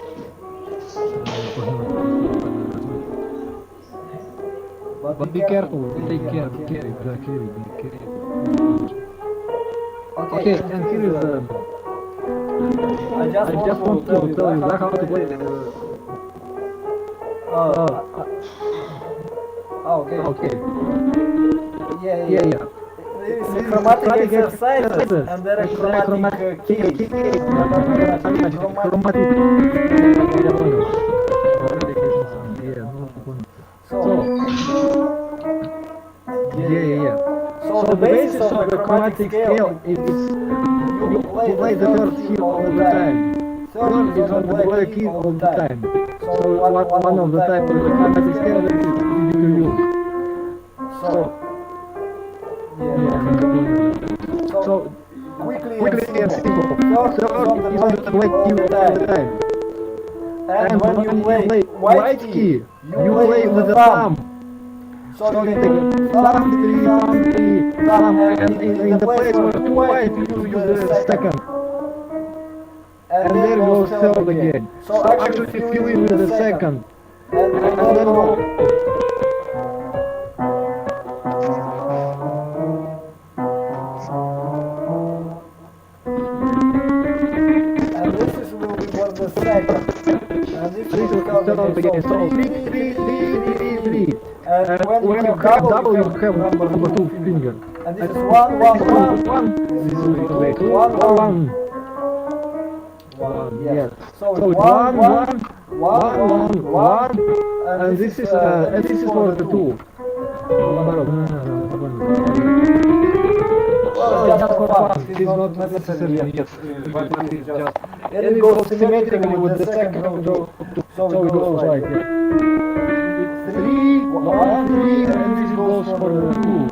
But be careful, take care, be careful. Okay, and here is the... I just want to tell you how to play the... Okay. Okay. Yeah. Yeah. There is chromatic exercises and there are chromatic keys. Chromatic. Yeah. So the basis of the chromatic scale is you play the third key all the time. Third is on the black key all the time. So one of the type of the chromatic scale is you use. So quickly and simple. Third is on the black key all the time. And when you play white key, you play with the thumb. So you take thumb, three, thumb, and in the place where two white, you use the second. And there goes third again. So actually fill in with the second. And then roll. And this is will be for the second. And this This will is count third again. So three. And when you have double, you have have number number two. two finger. And this is one. This is one. Yes. So So it's one, and this is for the two. Well, just for fun. It is not necessarily yet, but it is just. And it goes symmetrically with the second row. So it goes like three, one, three, and this goes for the two.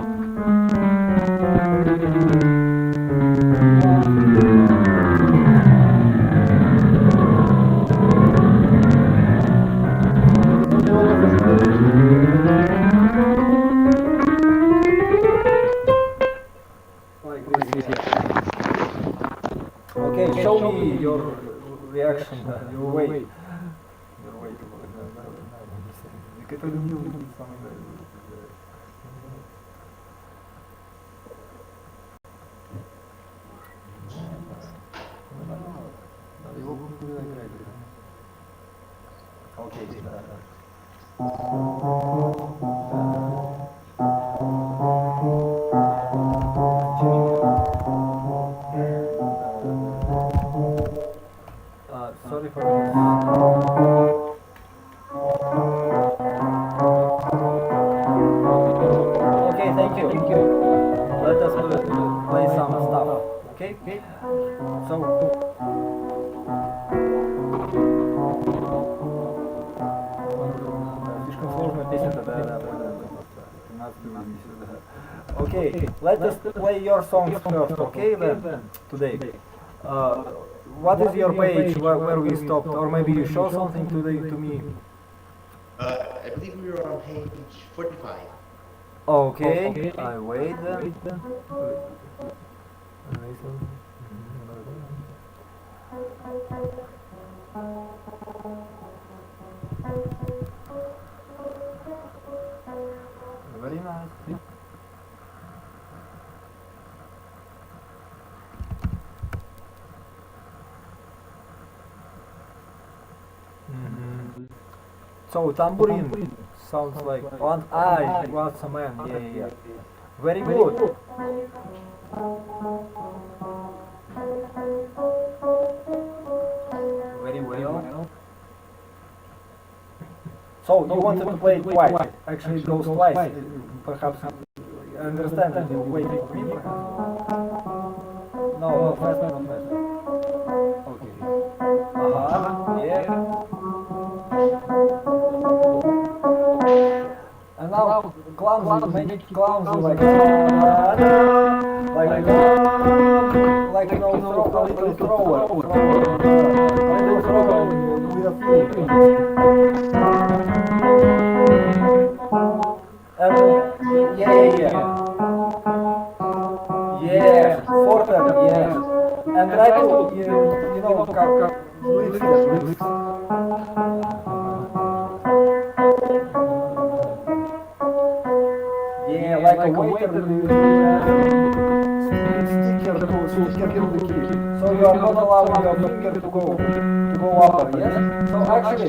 Okay, show me your reaction, your way. Your way to его будут играть. окей. Sorry for this. Okay, thank you. Let us play some stuff. Okay? So. Слишком сложная песня, да. Okay, let us play your songs first, okay, then, today. What is your page where we stopped, or maybe you show something today to me? I believe we were on page 45. Okay, I wait then. Very nice. So tambourine sounds like one eye, what's a man? Yeah. Very good. Very well. So you wanted to play it twice. Actually, it goes twice. Perhaps I understand that you wait for me. No, not fast. Okay. Yeah. And now clumsy, make clumsy like you know, a little thrower with a flute. And yeah, forte, yes. And try to, you know, lift it. Yeah, like a waiter sticker to the key. So you are not allowing your finger to go upper, yes? So actually,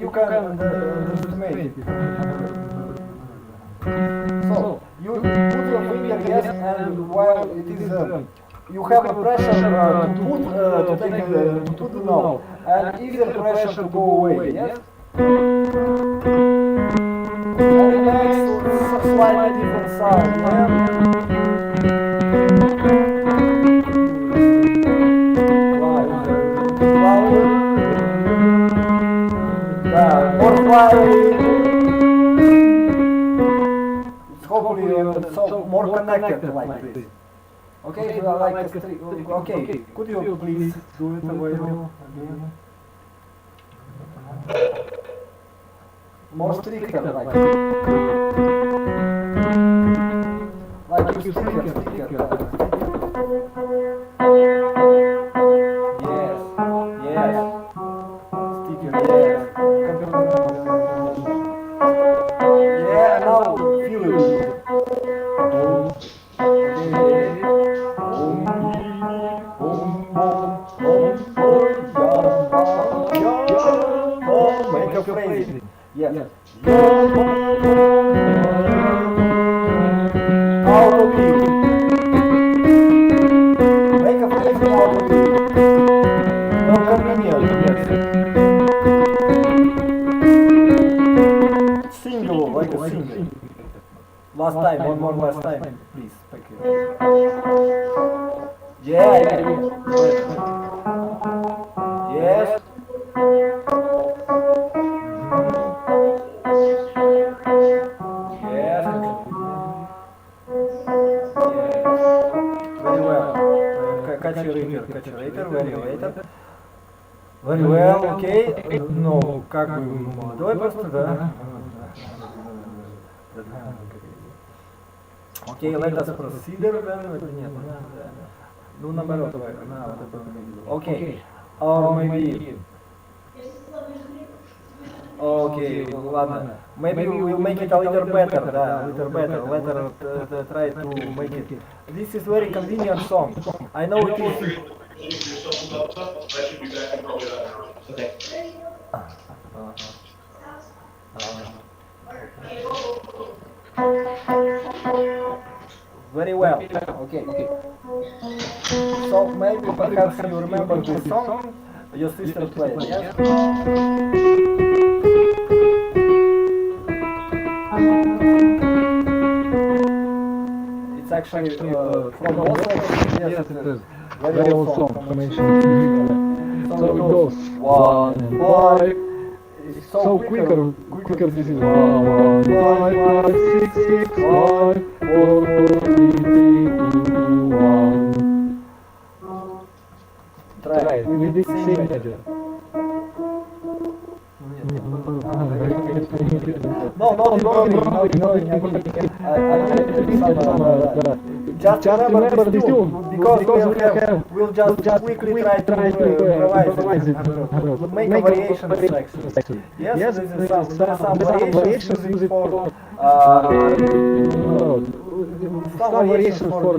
you can underestimate it. So you put your finger, yes, and while it is, you have a pressure to put the note, and easier pressure to go away, yes? And it makes slightly different sound, yeah? More flying. It's hopefully so more connected like this. Okay, okay. Could you please do it again? More stricter like you sticker. Yes. Sticker, yes. Yeah, now feel it. Make a phrase. Yes. Out of it. Make a phrase out of it. No convenient. Yes. Single, like a single. Last time, one more last time, please. Thank you. Yeah. Yes. Very well. Catch later. Very well, okay. Ну, как бы, давай просто, да. Okay, let us proceed. Ну, наоборот, давай. Okay. Or maybe... Okay, ладно. Maybe we will make it a little better, да, a little better. Let us try to make it. This is very convenient song. I know it is... some stuff. I should be back in probably about an hour. Okay. Very well. Okay. So maybe perhaps you remember this song your sister played, yes? It's actually from Mozart. Yes, it is. Very old song from ancient. So it goes 1 and 5. It's so quicker this is 1, 5, 5, 6, 6, 5, 4, 3, 2, 1. Try it with the same measure. No, just remember this tune, because we'll just quickly try to improvise it. Make a variation section. Yes, there is some variations used for some variations for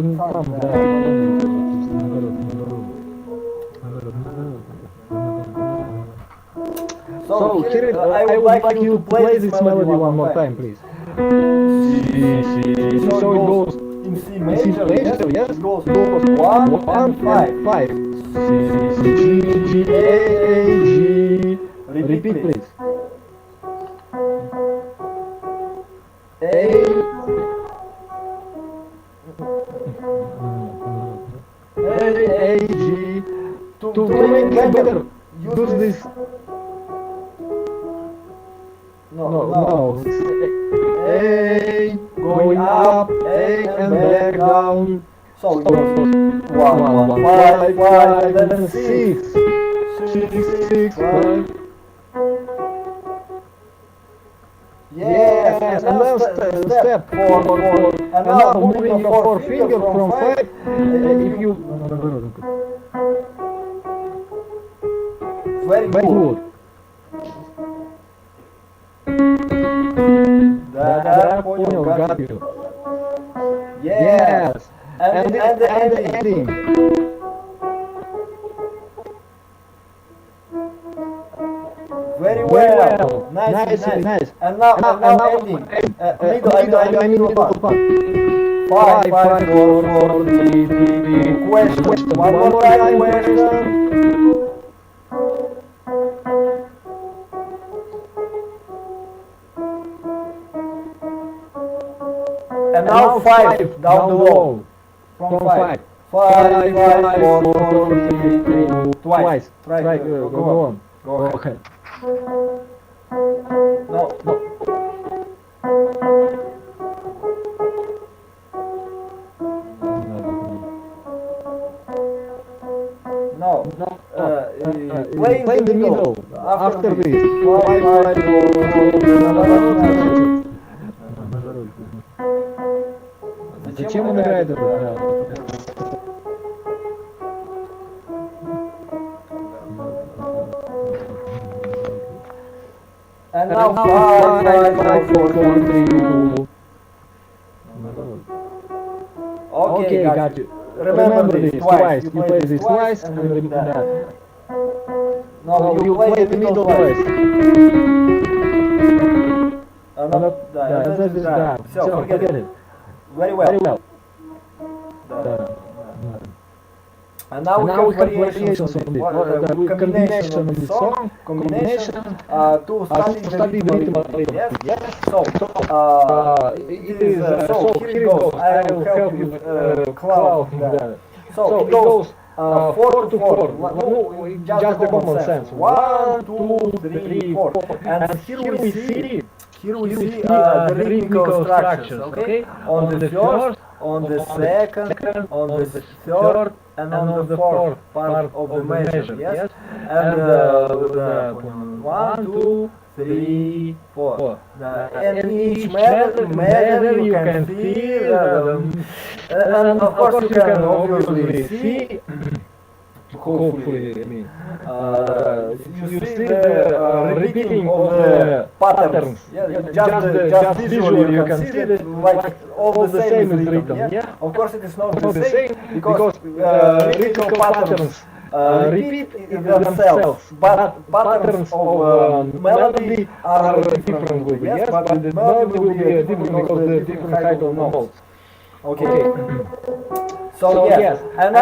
So here, I would like you to play this melody one more time, please. So it goes in C major, yes? It goes 1 and 5. C, G, A, G. Repeat, please. A, G. To make it better, use this. No. A, going up, A and back down. So it goes 1, 5, 5, then 6. 6, 5. Yes, and now step 4. And now moving your 4 finger from 5. If you... Very good. Да, понял, got you. Yes. And the ending. Very well. Nice. And now ending. Middle part. 5, 4, 3. Question. One more time, question. And now 5 down below. From 5. 5, 4, 3, 2. Twice. Try go on. Go ahead. No. Play in the middle. After this. 5, 4, 3, 2. Зачем он играет это? And now 5, 4, 3, 2. Okay, got you. Remember this twice. You play this twice and repeat that. No, you play the middle twice. Все, forget it. Very well. And now we have variations of this. Combination of the song, to study the rhythm of it. Yes. So it is. So here it goes. I will help you cloud. So it goes 4 to 4. Just the common sense. 1, 2, 3, 4. And here we see the rhythmical structures, okay? On the first, on the second, on the third, and on the fourth part of the measure, yes? And with the 1, 2, 3, 4. And each measure you can feel, and of course you can obviously see. Hopefully, I mean, you see the repeating of the patterns. Just visually you can see that like all the same is written. Yeah? Of course it is not the same because rhythmical patterns repeat themselves, but patterns of melody are different. Yes, but the melody will be different because the different height of notes. Okay. So yes, and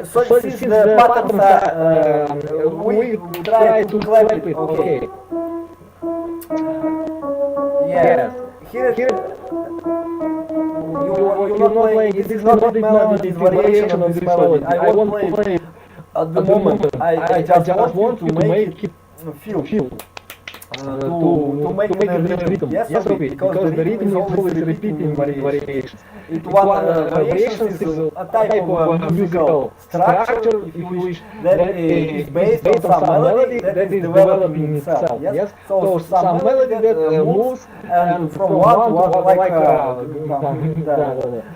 so since the patterns are, we try to clap it. Okay. Yes. Here you're not playing. This is not melody. This variation of this melody. I won't play it at the moment. I just want you to make it feel. To make the rhythm. Yes, because the rhythm is always repeating variations. Variations is a type of musical structure, if you wish, that is based on some melody that is developing itself. Yes, so some melody that moves and from one to other, like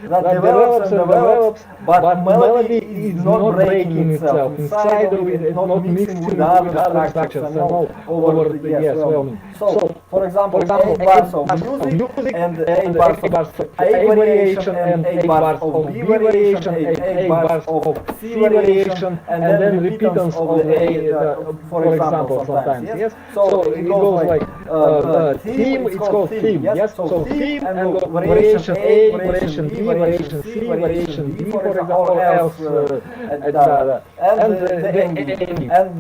that develops, but melody is not breaking itself inside of it, not mixing with other structures and all over the well. So, for example, 8 bars of music and 8 bars of A variation and 8 bars of B variation, 8 bars of C variation, and then repeatance of the A, for example, sometimes. Yes. So it goes like theme. It's called theme. Yes. So theme and variation A, variation B, variation C, variation D, for example, or else, and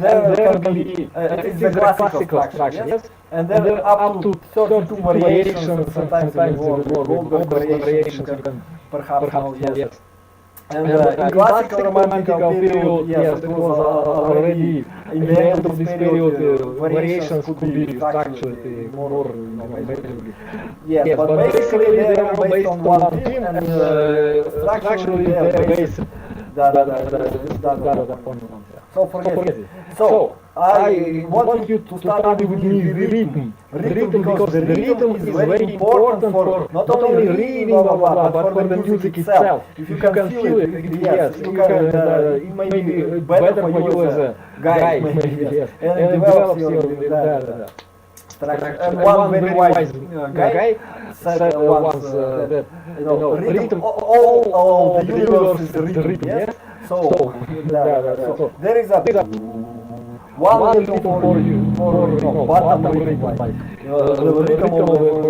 there can be it's a classical structure. Yes. And then up to 32 variations, sometimes more variations you can perhaps know, yes. And in classical romantical period, yes, it was already in the end of this period, variations could be structured more amazingly. Yes, but basically they are based on one theme, and structurally they are based so forget it. So I want you to study with me the rhythm. Because the rhythm is very important for not only reading, but for the music itself. If you can feel it, yes, you can, it may be better for you as a guy, maybe, yes, and it develops your structure. And one very wise guy said once that rhythm, all the universe is rhythm, yes. So there is a one rhythm for bottom rhythm, like the rhythm of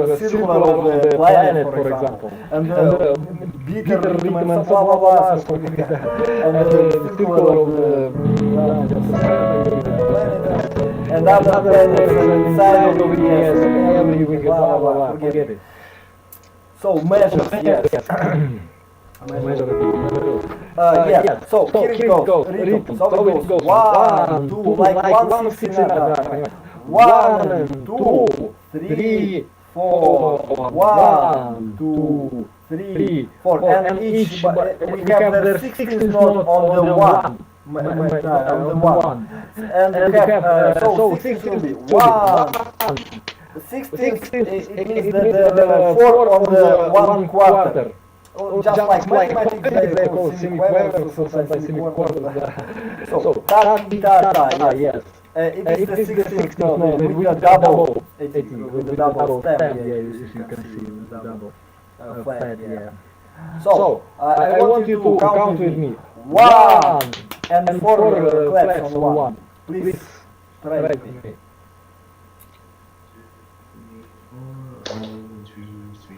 the circular of the planet, for example, and the beater rhythm and blah blah blah, and the circular of the planet, and other planets inside of it, yes, everything, blah blah blah, forget it. So measures, yes. Yeah, so here it goes, rhythm. So it goes 1, 2, like 169. 1, 2, 3, 4. 1, 2, 3, 4. And each we have the 16th note on the 1. On the 1. And we have so 6 will be 1. 16th it means the 4 on the 1 quarter. Just like mathematics, they call semi-quarters or sometimes semi-quarters. So, ta-ta-ta, yes. It is the 16th note with the double, with the double stem, yeah, you can see with the double flat, yeah. So, I want you to count with me. 1 and 4 claps on 1. Please try with me. 1, 2, 3.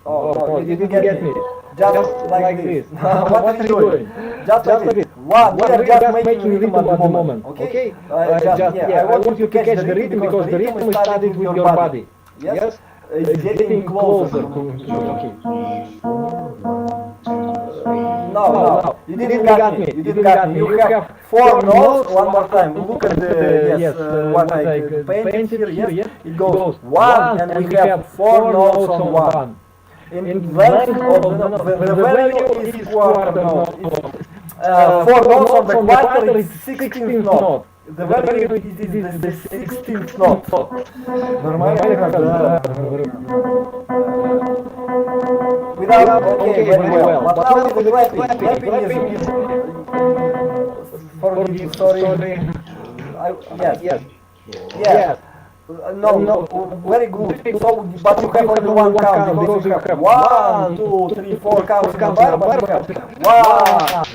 Oh, no, you didn't get me. Just like this. What are you doing? Just like this. One, we are just making rhythm at the moment. Okay? I want you to catch the rhythm because the rhythm is studied with your body. Yes? It's getting closer. Okay. No, you didn't got me. You didn't got me. You have 4 notes. One more time. Look at the what I painted here. Yes, it goes 1, and we have 4 notes on 1. In length of the value is quarter note. 4 notes on the quarter is 16th note. The value is the 16th note. Without, okay, very well. But now with the clapping. Clapping is forgive, sorry. Yes. No, very good. So, but you have only one count because you have 1, 2, 3, 4 counts in the bar, but you have 1,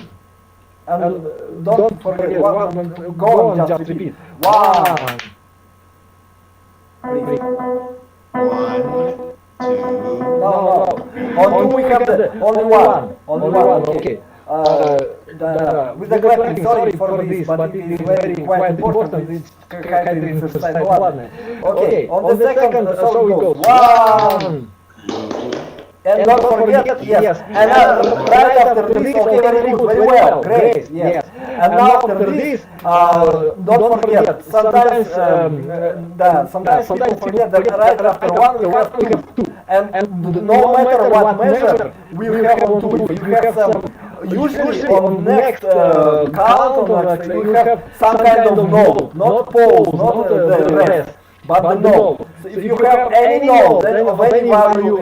And don't forget, go on, just repeat. 1, 3. 1, 2. No. On 2 we have the only one. Only one. Okay. With the clapping, sorry for this, but it is very quite important. It's kind of exercise. Okay. On the second, so it goes. 1. And don't forget, yes. And right after this, okay, very good, very well, great, yes. And now after this, don't forget, sometimes people forget that right after 1 we have 2. And no matter what measure we have on 2, if you have some, usually on next count, you have some kind of note, not pause, not the rest. But the note. So if you have any note, then of any value,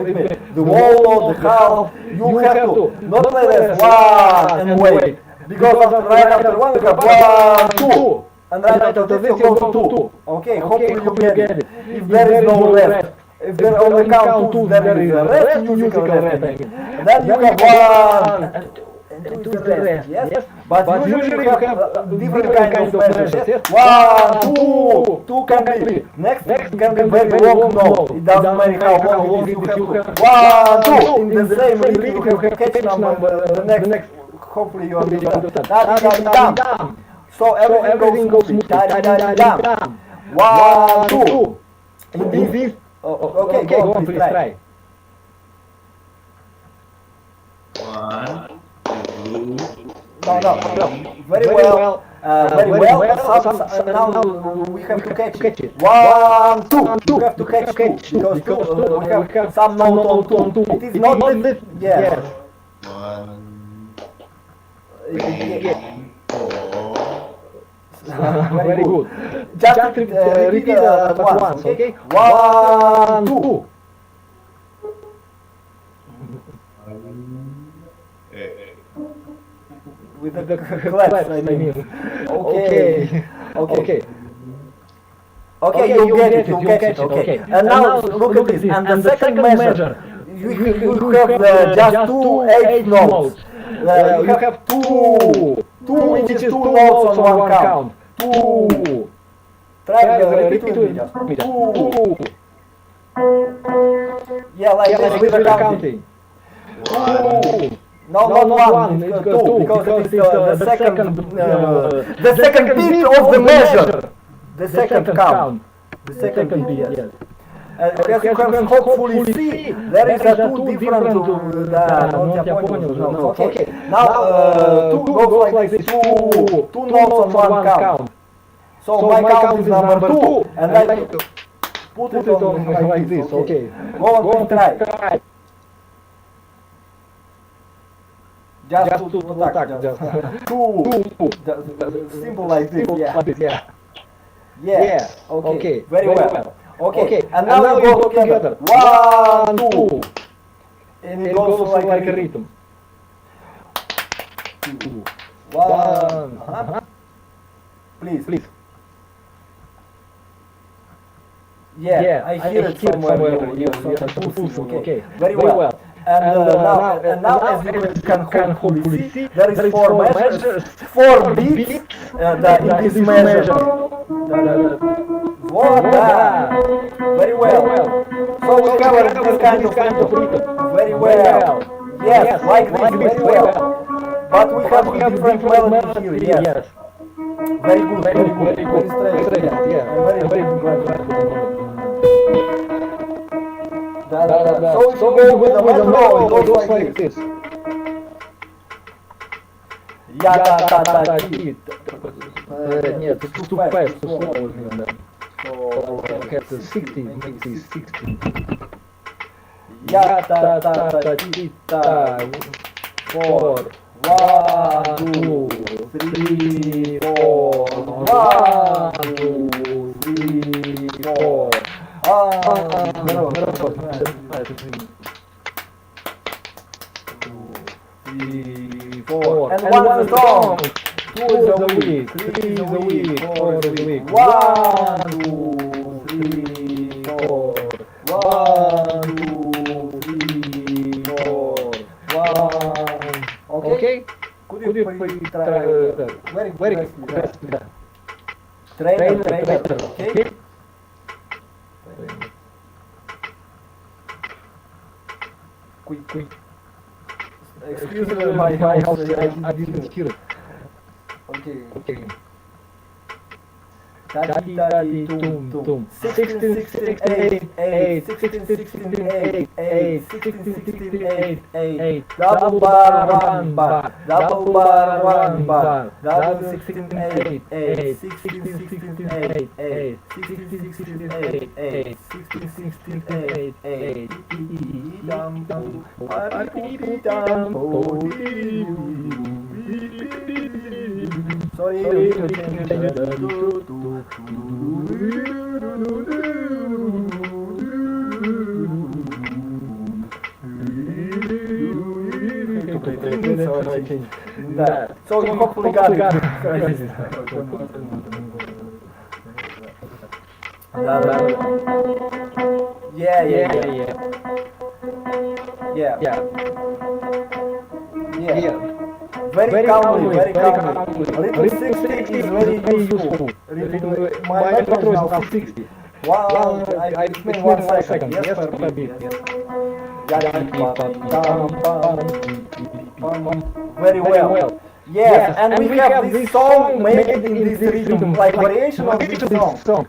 the whole note, the half, you have to not play this 1 and wait. Because right after 1 you have 1, 2. And right after this you go to 2. Okay, hopefully you get it. If there is no rest, if there on the count 2 there is a rest, musical rest, then you have 1 and 2 is the rest, yes? But usually you have different kind of measures, yes? 1, 2, 2 can be, next can be very long note, it doesn't matter how long it is, you have 1, 2, in the same rhythm you have catch number, the next, hopefully you understand, da-di-da-di-dam, so everything goes smoothly, da-di-da-di-dam, 1, 2, in this, okay, go on, please try. 1, 2. No. Very well. Now we have to catch it. 1, 2. You have to catch 2 because we have some note on 2. It is not this. Yes. 1, Yeah. 4. Very good. Just repeat at once. Okay. 1, 2. With the claps, I mean. Okay. Okay, you get it. Okay. And now look at this. And the second measure, you have just 2 8 notes. You have 2 which is 2 notes on one count. 2. Try repeat with me just. 2. Yeah, like this with the counting. 2. No, not 1, it's 2, because it is the second beat of the measure. The second count. The second beat, yes. As you can hopefully see, there is a 2 different notes. Okay, now 2 goes like this, 2 notes on one count. So my count is number 2, and I put it on like this, okay. Go on, try. Just simple like this, yeah. Okay, very well. Okay, and now we go together. 1, 2. And it goes like a rhythm. 2, 1. Please. Yeah, I hear it somewhere. Okay, very well. And now as you can hopefully see, there is 4 measures, 4 beats in this measure. Very well. So we cover this kind of rhythm. Very well. Yes, like this, very well. But we have different melodies here, yes. Very good. Very straight, yeah. Very good. So you go with the metro, it goes like this. Я-та-та-та-ти. Нет, it's too fast, too slow. So I have to 60, make this 60. Я-та-та-та-ти-та. 4. 1, 2, 3, 4. 1, 2, 3, 4. And one is strong. 2 is a weak. 3 is a weak. 4 is a weak. 1, 2, 3, 4. 1, 2, 3, 4. 1. Okay? Could you very fast. Trainer, okay? Quick. Excuse me, my house, I didn't hear it. Okay. Daddy, tum. 16, 8. 16, 8. Double bar, 1 bar. Double bar, 1 bar. Double 16, 8. 16, 8. 16, 8. 16, 8. Sorry. Да. So you hopefully got it. Yeah. Very calmly. Little 60 is very useful. My metro is now 60. Wow, I explain 1 second. Yes, per beat. Very well. Yes, and we have this song made in this rhythm, like variation of this song. So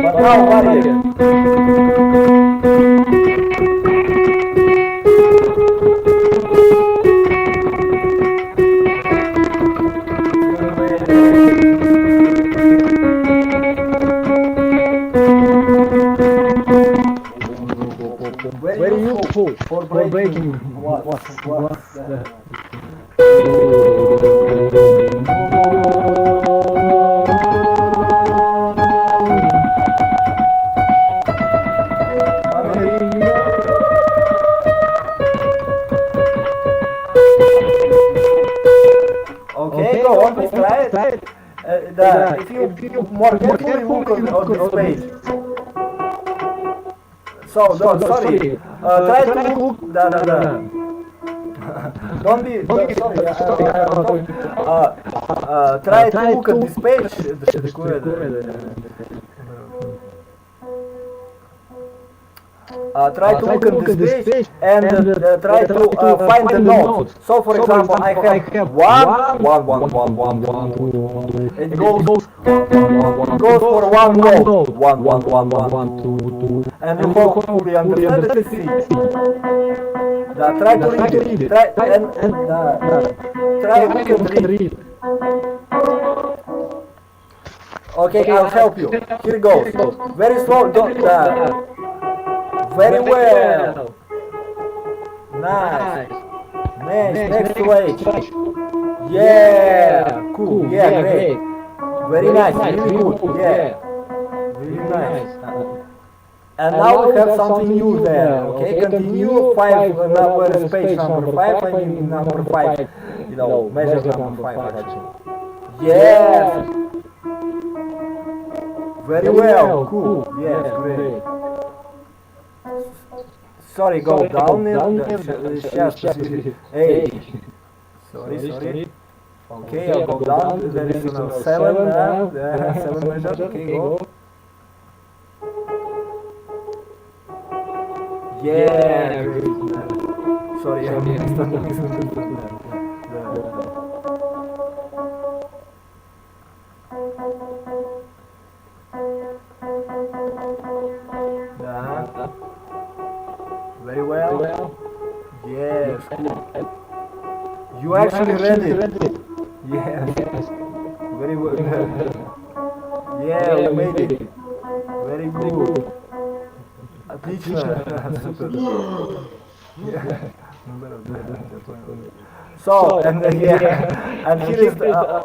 but now variant. Very useful for breaking what? Okay, go on, please try it. If you more carefully look on this page. So, sorry. Try to look. Don't be sorry. Try to look at this page. Try to look at this page and try to find the notes. So, for example, I have 1. It goes for 1 note. 1, 2. And you hopefully understand the C. Try to read it. Try to read it. Okay, I'll help you. Here goes. Very slow. Very well. Nice. Next page. Yeah. Cool. Yeah, great. Very nice. Really good. Yeah. Really nice. And now we have something new there. Okay, continue 5. Now where is page number 5? I mean number 5. Measure number 5 actually. Yes. Very well. Cool. Yes, great. Sorry, go down. Hey. Sorry. Okay, I'll go down. There is another 7. 7 measures. Okay, go. Yeah. Sorry, I missed Very well. Yes. You actually read it. Yes. Very well. Yeah, you made it. Very good. Отлично. So, and here is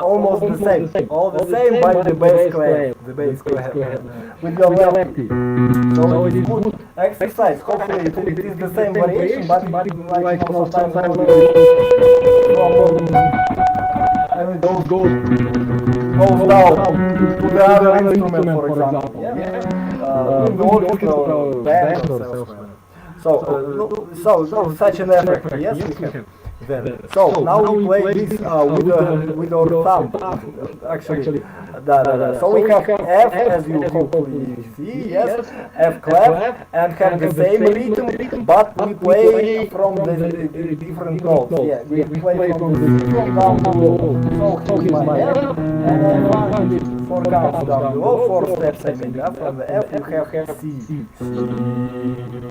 almost the same. All the same, but the bass clap. With your lefty. So it is good exercise. Hopefully it is the same variation, but like sometimes those goes down to the other instrument, for example. in the orchestra, band, or elsewhere. So such an effect, yes, we have. Then. So now we play this with our thumb. Actually, so we have F, as you hopefully see, yes, F clef, and have the same rhythm, but we play from the different notes. Yeah, we play from the C down below. So here's my F, and then 1, 2, 4 counts down below, 4 steps I mean. From the F you have C.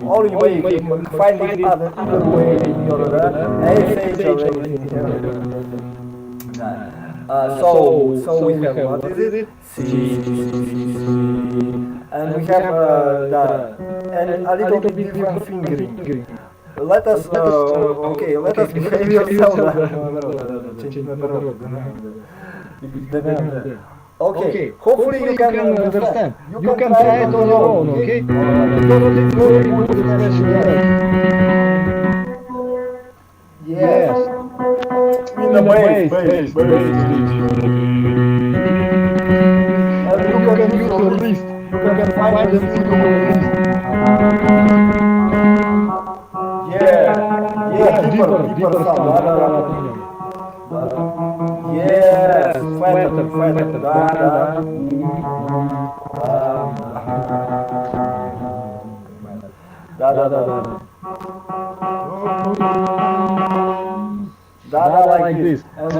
Only way you can find it other way in your F, H, or anything. So we have, what is it? C, and we have and a little bit different fingering. Let us behave yourself. Okay, hopefully you can understand. You can try it on your own, okay? It's very good expression. Yes. In the bass. And you can use your wrist. You can find the thing on your wrist. Yeah, deeper sound. Yes, fatter. Da like this. And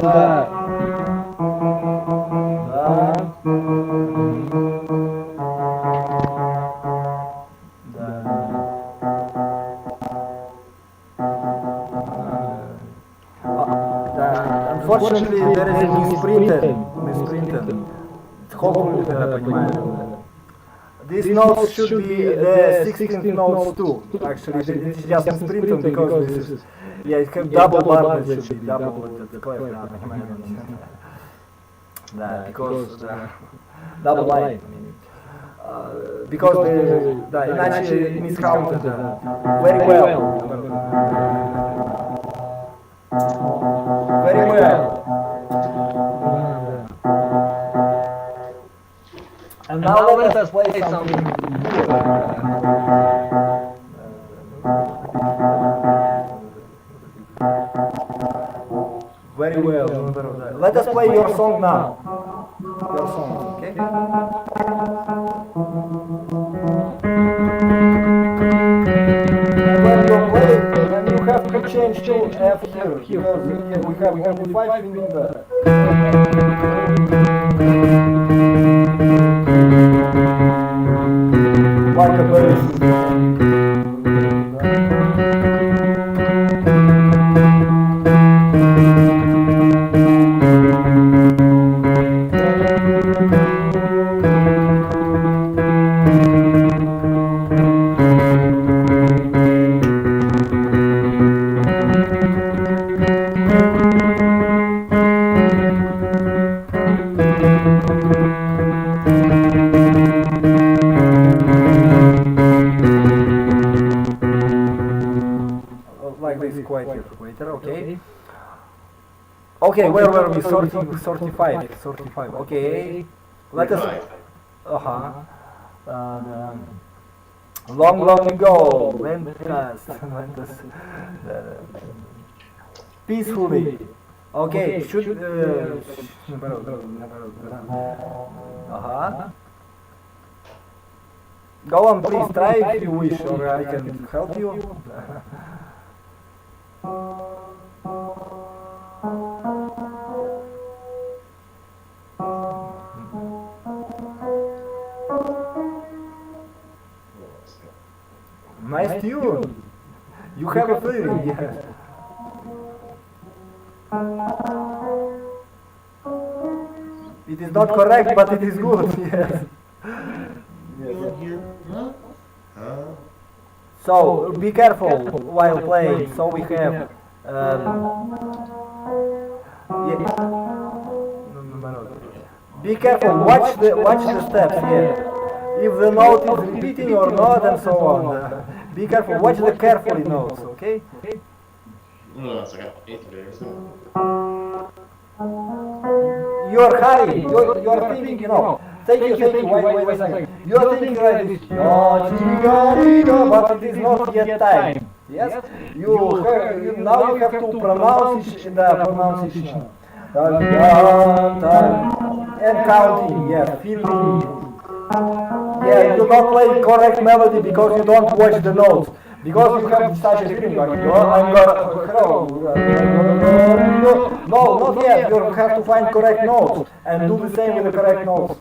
unfortunately, there is a misprinted. Hopefully, these notes should be the 16th notes too. Actually, it's just misprinted because this is, it has double bar, it should be double. Because double line. Because иначе miscounted very well. Very well. And now let us play something. Very well. Let us play your song now. Your song, okay? When you play, then you have to change to F here, because we have only 5 fingers. Like a bass. Okay, where were we? 35. Okay, let us. Long ago, when peacefully. Okay, should. Go on, please try if you wish, or I can help you. Nice tune. You have a feeling, yes. It is not correct, but it is good, yes. So be careful while playing. So we have. Be careful. Watch the steps here. If the note is repeating or not, and so on. Be careful. Watch the carefully notes. Okay. You're hurrying. You're thinking. Thank you. Wait a second. You are thinking like this. But it is not yet time. Yes? Now you have to pronounce the pronunciation. And counting, yes, feeling. Yeah, you don't play correct melody because you don't watch the notes. Because you have such a feeling like, I'm gonna, no, not yet, you have to find correct notes and do the same with the correct notes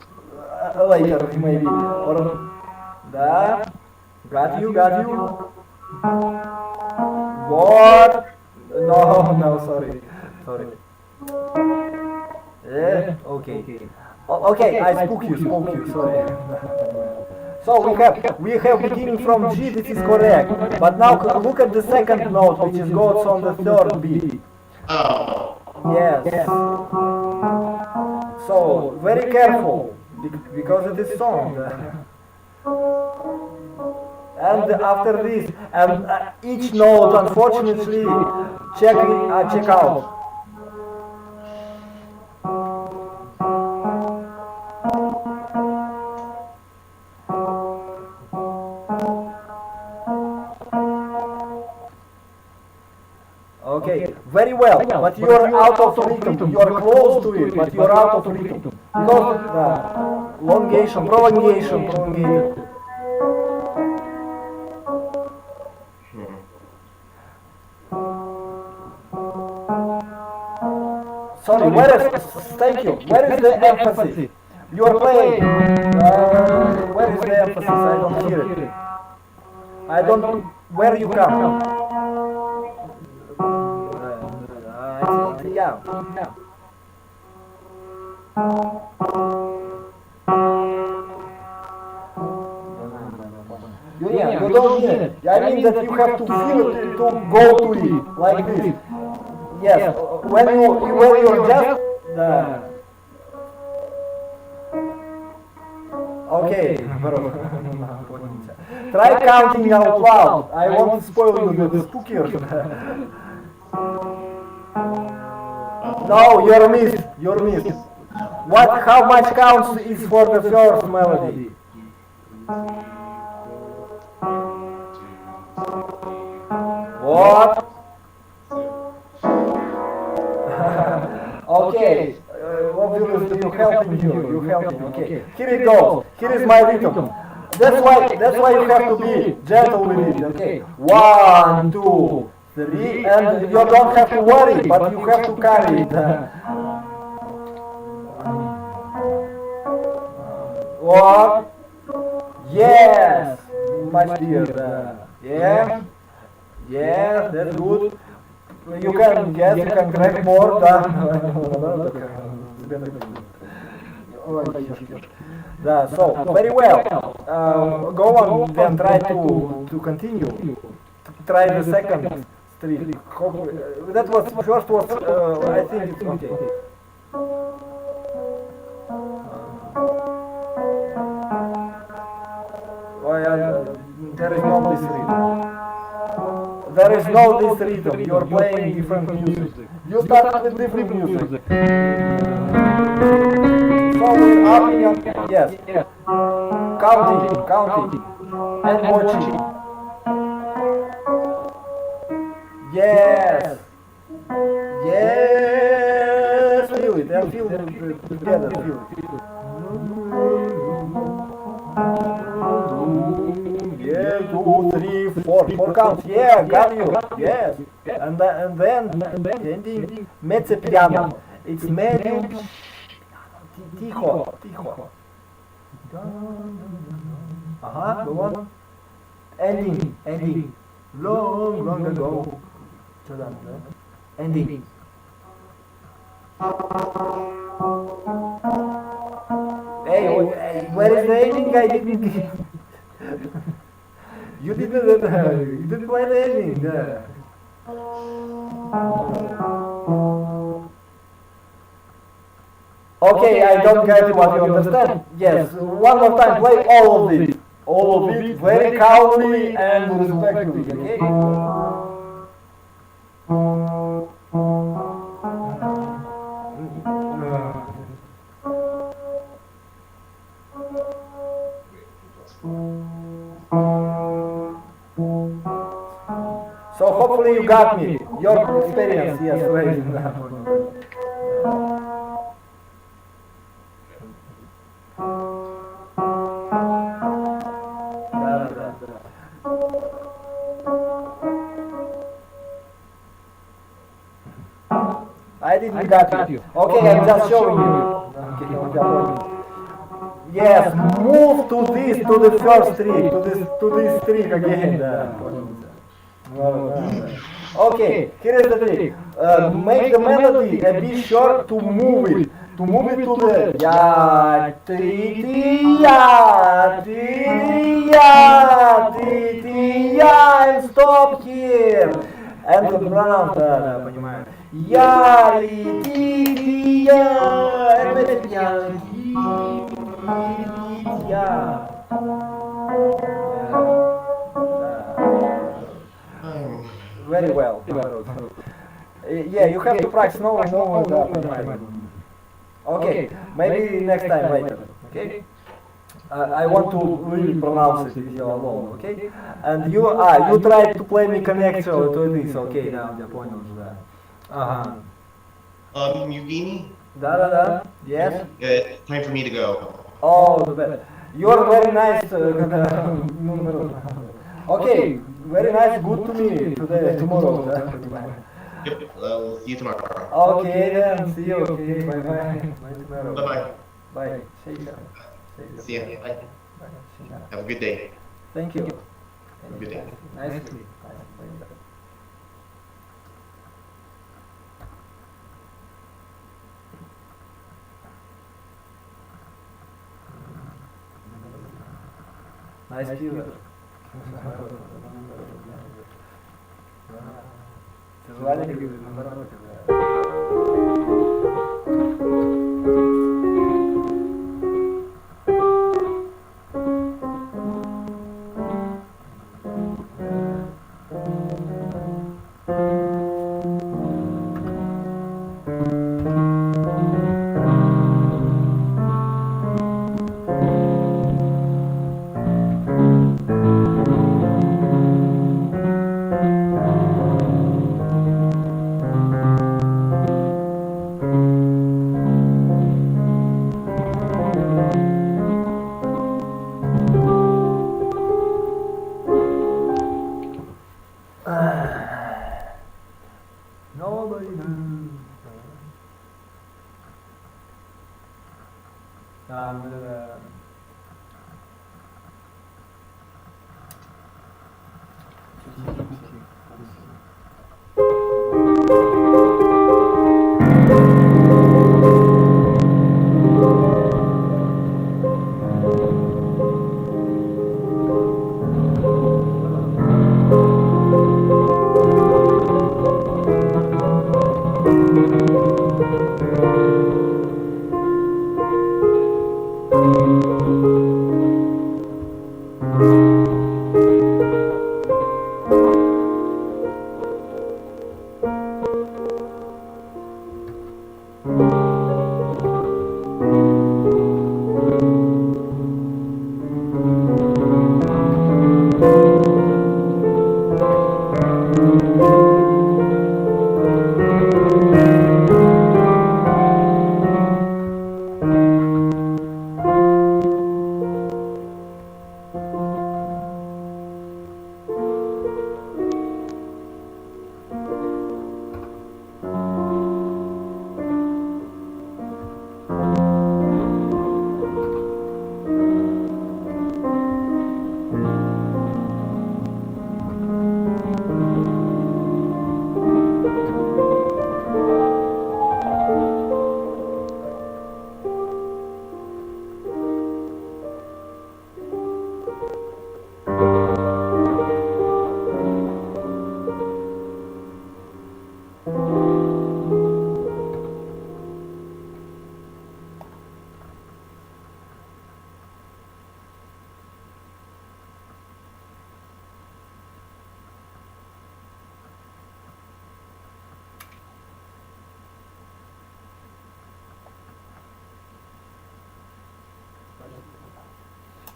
later, maybe. Or, да, got you. What? No, sorry. Yeah, okay. Okay, I spook you, sorry. So we have beginning from G, this is correct. But now look at the second note, which is goes on the third beat. Yes. So very careful, because it is song. And after this, and each note, unfortunately, check out. Okay, very well, but you are out of rhythm. You are close to it, but you are out of rhythm. Because prolongation. Sorry, thank you. Where is the emphasis? You are playing. Where is the emphasis? I don't hear it. Where you come? Yeah. You don't mean it. I mean that you have to feel it to go to it, like this. Yes, when you're just... Okay. Try counting out loud. I won't spoil you the spookier. No, you're missed. How much counts is for the first melody? What? Okay. Obviously you're helping. Okay. Here it goes. Here is my rhythm. That's why you have to be gentle with it. Okay. 1, 2, 3, and you don't have to worry, but you have to carry it. What? Yes, much dear. Yeah, that's good. You can correct more than. So very well. Go on, then try to continue. Try the second streak. That was first was I think it's okay. There is no this rhythm. There is no this rhythm. You are playing different music. You start with different music. So we're up in your, yes. Counting. And watching. Yes. Feel it. And feel it together. Feel it. Yeah, 2, 3, 4. 4 counts. Yeah, got you. Yes. And then ending mezzo piano. It's medium. Тихо. Go on. Ending. Long ago. Ending. Hey, where is the ending? I didn't get. You didn't play the ending. Okay, I don't get what you understand. Yes, one more time, play all of it. All of it very calmly and respectfully, okay? Hopefully you got me. Your experience, yes, right. I didn't got you. Okay, I'm just showing you. Okay, yes, move to the first trick, to this trick again. Okay, here is the trick. Make the melody and be sure to move it. To move it to the ya ti ti ya and stop here. And pronounce да, понимаю. Я ли ти я, опять я ти я. Very well. Yeah, you have to practice no, okay, maybe next time later. Okay. I want to really pronounce it with you alone. Okay. And you try to play me connection to this. Okay, да, я понял уже, да. Ага. Evgeniy? Да. Yes. Time for me to go. Oh, the best. You're very nice. Okay, very nice. Good to me today, tomorrow. Yep, we'll see you tomorrow. Okay then, see you. Okay, bye. Bye tomorrow. Bye-bye. Bye. See you. See ya. Bye. Bye. Have a good day. Thank you. Have a good day. Nice to meet you. Bye. Nice viewer. Звали Nobody knows.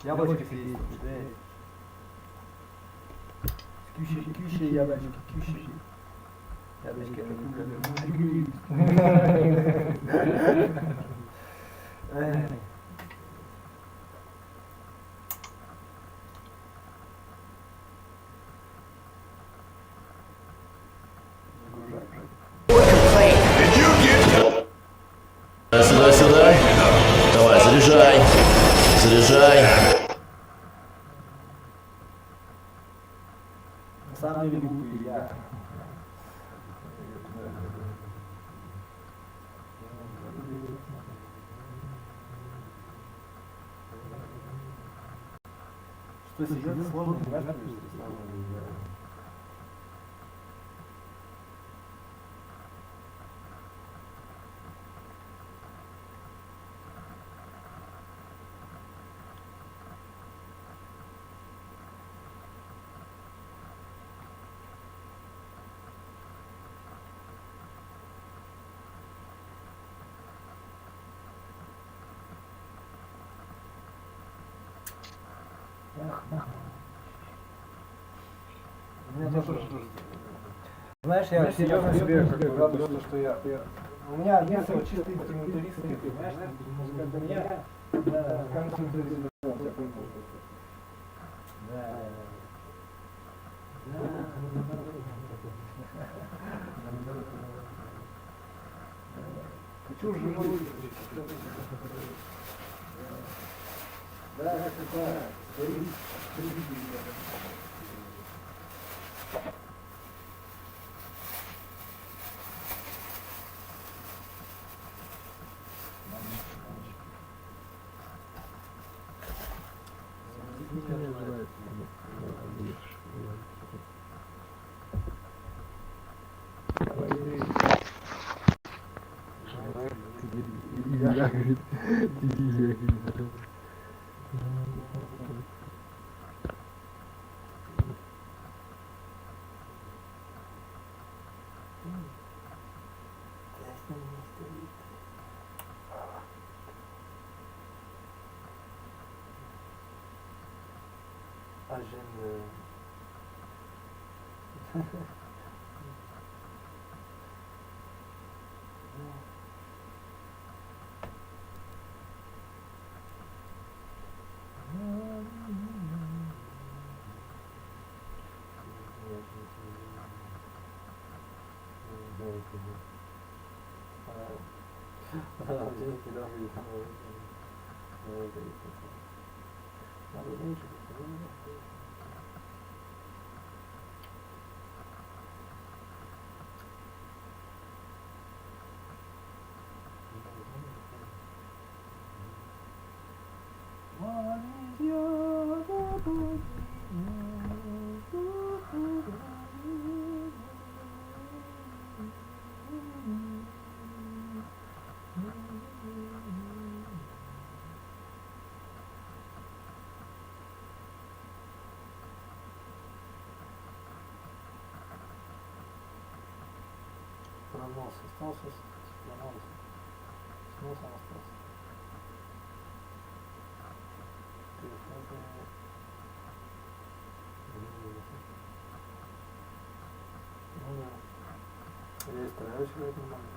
Яблочко съесть. Кющие яблочки, кющие. Яблочки это Сюда, сюда. Давай, заряжай. Заряжай. На самом деле глупый я. Что серьезно сложно, понимаешь, что сложно? У меня тоже. Знаешь, я серьезно себе как бы радуюсь, что я... У меня нет чистый инструменталист, понимаешь? Музыка для меня, да, как инструменталист. Да. Хочу живой. Да, это Agenda. Пронос остался, пронос. С носом остался. Ну да. Я и стараюсь играть нормально.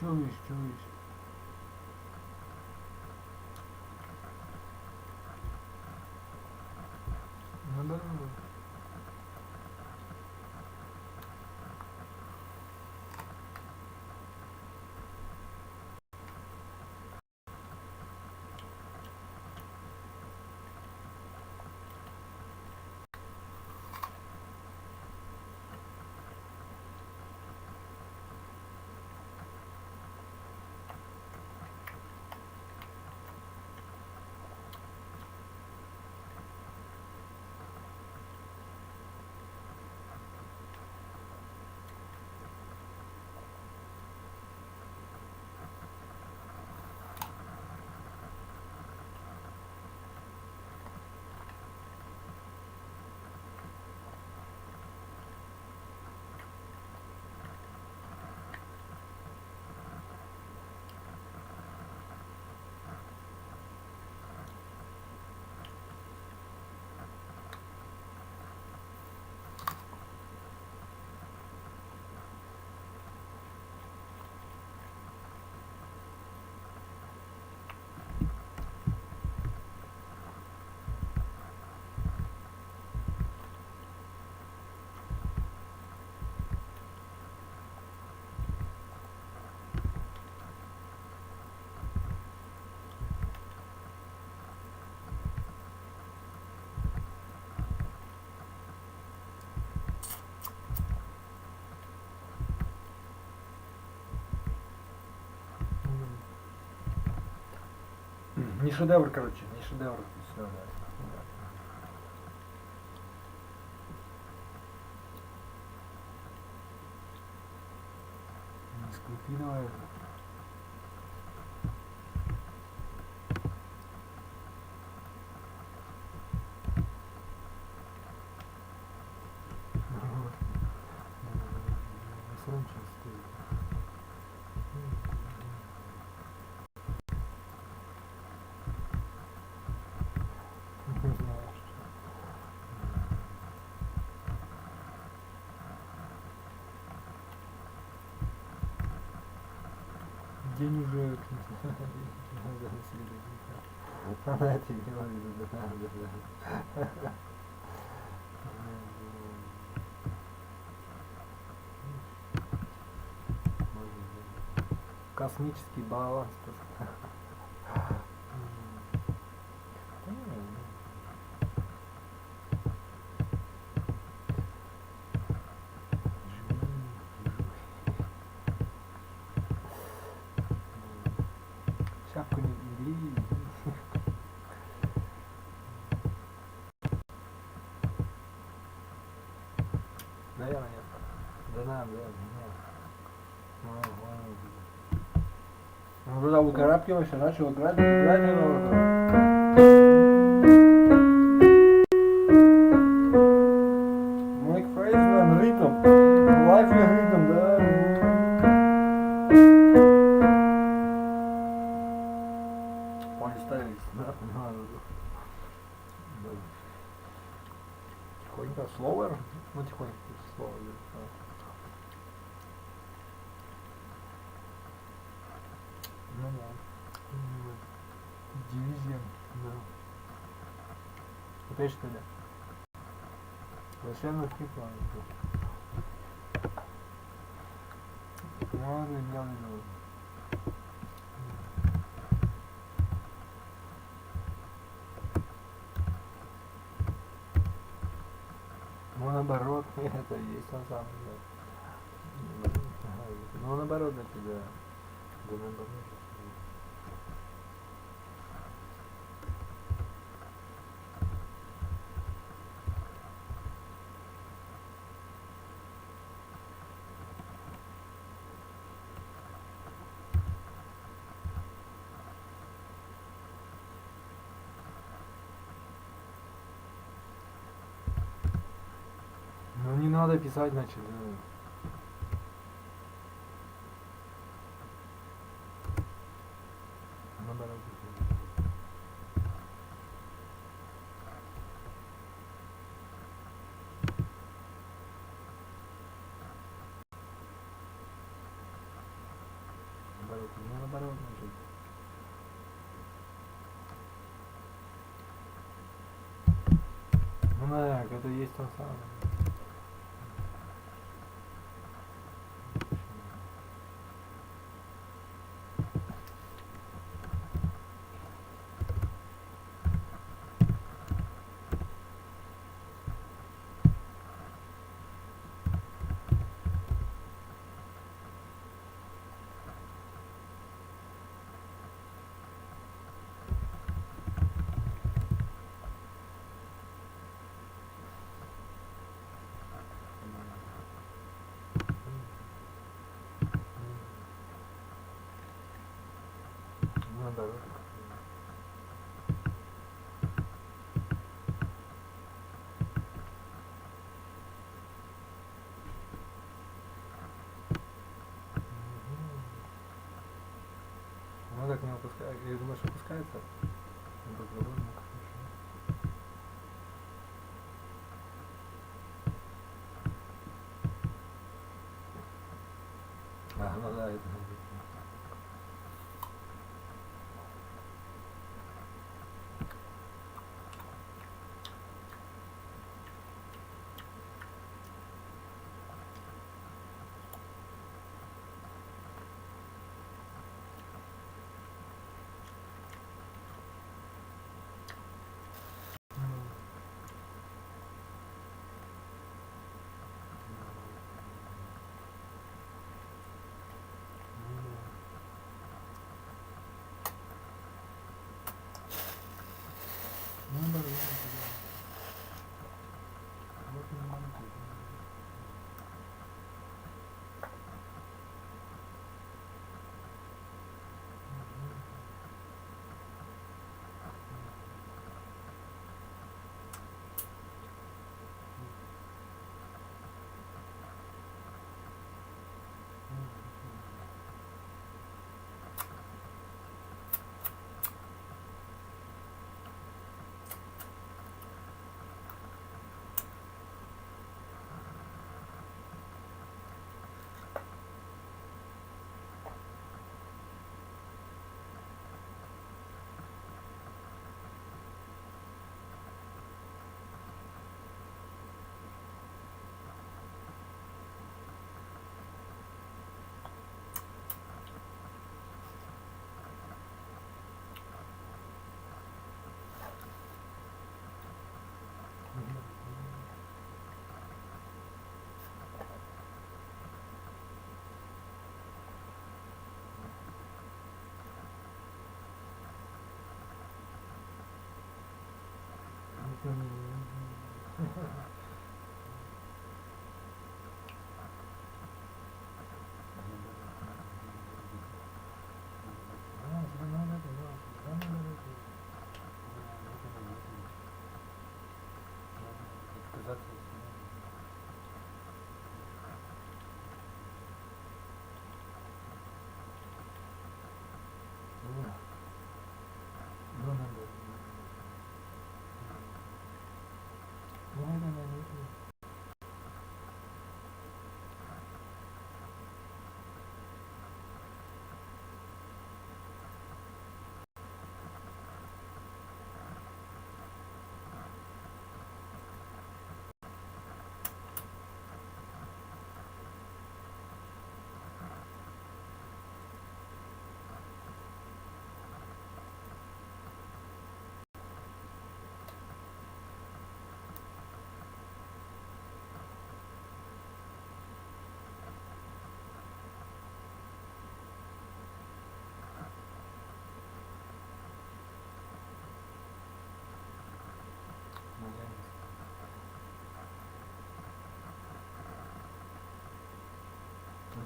Чуешь, чуешь. Наоборот. Не шедевр, короче, не шедевр. Всё, да. Не скрупи давай. День уже она это делает, да. Космический баланс. Шапку не бери. Наверное, нет. Да надо, нет. Ну, когда выкарабкиваешься, начал играть, Make phrase and rhythm. Lively rhythm, да. Полистались, да, понимаю. Тихонько, slower, ну тихонько, slower, да. Ну да. Дивизия, да. Опять что ли? Совершенно скипа. Ладно, я видел. Ну наоборот, это есть на самом деле. Ну наоборот, это да. Да наоборот. Ну не надо писать, значит, наоборот. наоборот, у меня наоборот жить. Ну да, это и есть то самое. Ну да. Ну так не опускается. Я думаю, что опускается. Ну, так довольно хорошо. Ну да, это. Ну да, вот нормально.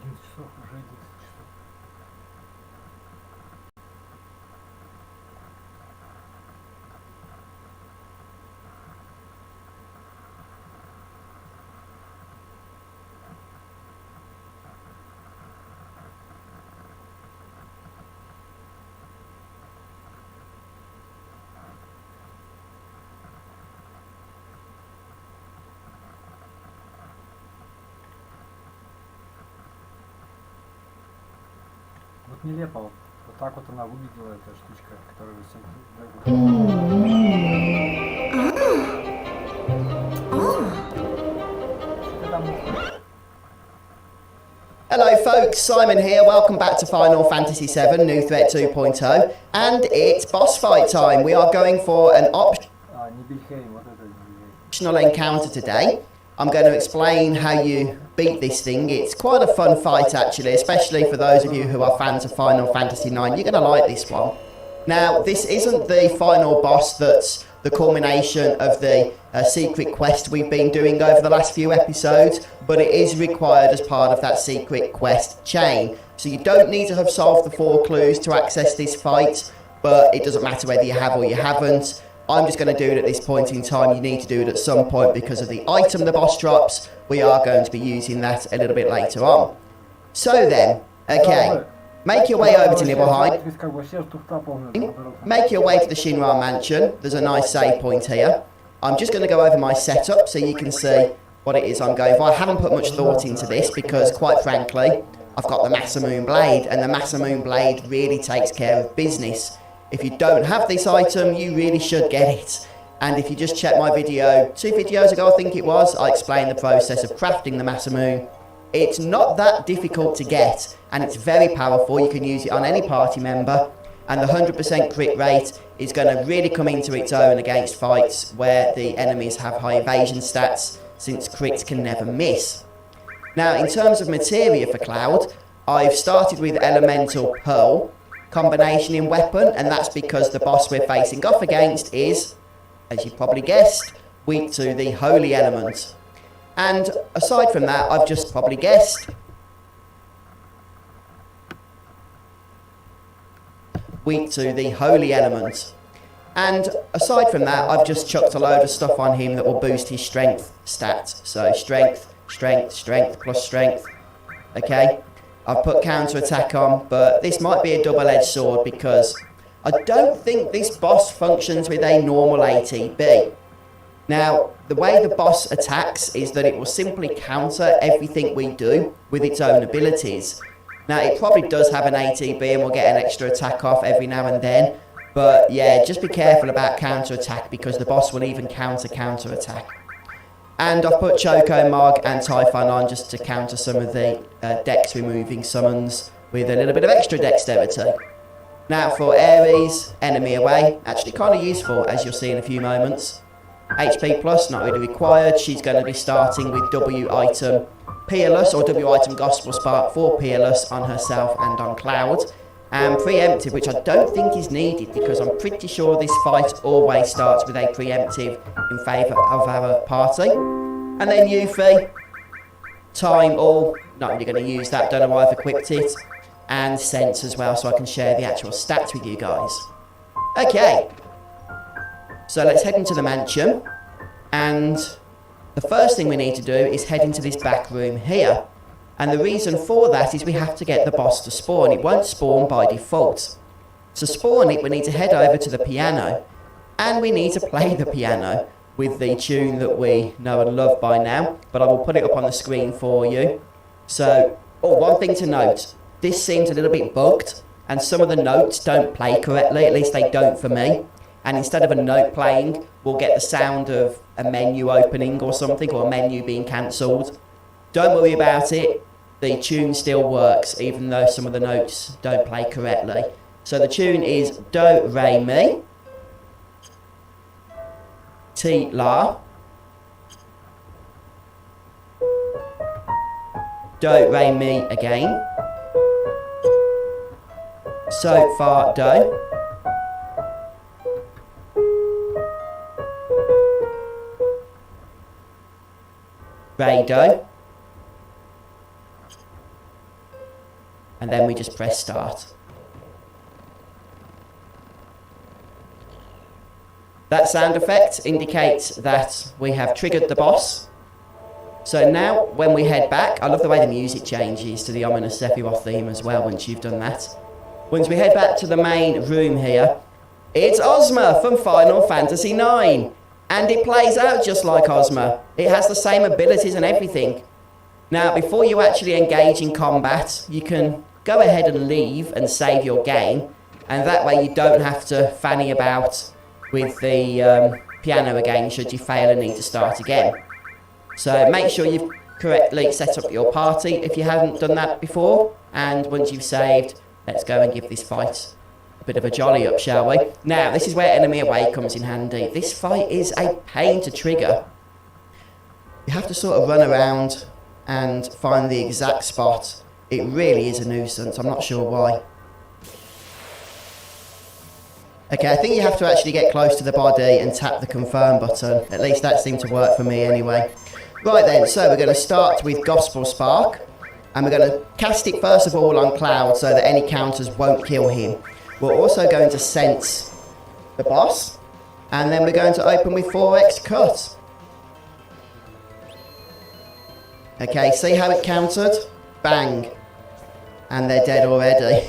Часов, уже 10 часов. нелепо. Вот так вот она выглядела, эта штучка, которая Hello folks, Simon here, welcome back to Final Fantasy VII New Threat 2.0, and it's boss fight time. We are going for an optional encounter today. I'm going to explain how you beat this thing. It's quite a fun fight actually, especially for those of you who are fans of Final Fantasy IX. You're going to like this one. Now, this isn't the final boss that's the culmination of the secret quest we've been doing over the last few episodes, but it is required as part of that secret quest chain. So you don't need to have solved the 4 clues to access this fight, but it doesn't matter whether you have or you haven't. I'm just going to do it at this point in time. You need to do it at some point because of the item the boss drops. We are going to be using that a little bit later on. So then, okay. Make your way over to Nibelheim. Make your way to the Shinra mansion. There's a nice save point here. I'm just going to go over my setup so you can see what it is I'm going for. I haven't put much thought into this because, quite frankly, I've got the Masamune Blade, and the Masamune Blade really takes care of business. If you don't have this item, you really should get it. And if you just check my video, 2 videos ago I think it was, I explained the process of crafting the Masamune. It's not that difficult to get, and it's very powerful. You can use it on any party member, and the 100% crit rate is going to really come into its own against fights where the enemies have high evasion stats, since crits can never miss. Now, in terms of materia for Cloud, I've started with Elemental Pearl combination in weapon, and that's because the boss we're facing off against is, as you probably guessed, weak to the Holy Element. And aside from that, I've just probably guessed, weak to the Holy Element. And aside from that, I've just chucked a load of stuff on him that will boost his strength stat. So strength, strength, strength plus strength. Okay, I've put counter attack on, but this might be a double-edged sword because I don't think this boss functions with a normal ATB. Now, the way the boss attacks is that it will simply counter everything we do with its own abilities. Now, it probably does have an ATB and we'll get an extra attack off every now and then. But yeah, just be careful about counter attack because the boss will even counter attack. And I've put Choco Mog and Typhon on just to counter some of the dex removing summons with a little bit of extra dexterity. Now for Ares, enemy away, actually kind of useful as you'll see in a few moments. HP plus, not really required. She's going to be starting with W item Peerless or W item Gospel Spark for Peerless on herself and on Cloud. And preemptive, which I don't think is needed because I'm pretty sure this fight always starts with a preemptive in favour of our party. And then Yuffie, Time All, not really going to use that, don't know why I've equipped it. And Sense as well, so I can share the actual stats with you guys. Okay, so let's head into the mansion. And the first thing we need to do is head into this back room here. And the reason for that is we have to get the boss to spawn. It won't spawn by default. To spawn it, we need to head over to the piano. And we need to play the piano with the tune that we know and love by now. But I will put it up on the screen for you. So, one thing to note. This seems a little bit bugged. And some of the notes don't play correctly. At least they don't for me. And instead of a note playing, we'll get the sound of a menu opening or something. Or a menu being cancelled. Don't worry about it, the tune still works even though some of the notes don't play correctly. So the tune is Do, Re, Mi, Ti, La, Do, Re, Mi again, So, Fa, Do, Re, Do, and then we just press start. That sound effect indicates that we have triggered the boss. So now when we head back, I love the way the music changes to the ominous Sephiroth theme as well once you've done that. Once we head back to the main room here, it's Ozma from Final Fantasy IX. And it plays out just like Ozma. It has the same abilities and everything. Now, before you actually engage in combat, you can go ahead and leave and save your game, and that way you don't have to fanny about with the piano again should you fail and need to start again. So make sure you've correctly set up your party if you haven't done that before, and once you've saved, let's go and give this fight a bit of a jolly up, shall we? Now, this is where enemy away comes in handy. This fight is a pain to trigger. You have to sort of run around and find the exact spot. It really is a nuisance, I'm not sure why. Okay, I think you have to actually get close to the body and tap the confirm button. At least that seemed to work for me anyway. Right then, so we're going to start with Gospel Spark. And we're going to cast it first of all on Cloud so that any counters won't kill him. We're also going to sense the boss. And then we're going to open with 4x cut. Okay, see how it countered? Bang. And they're dead already.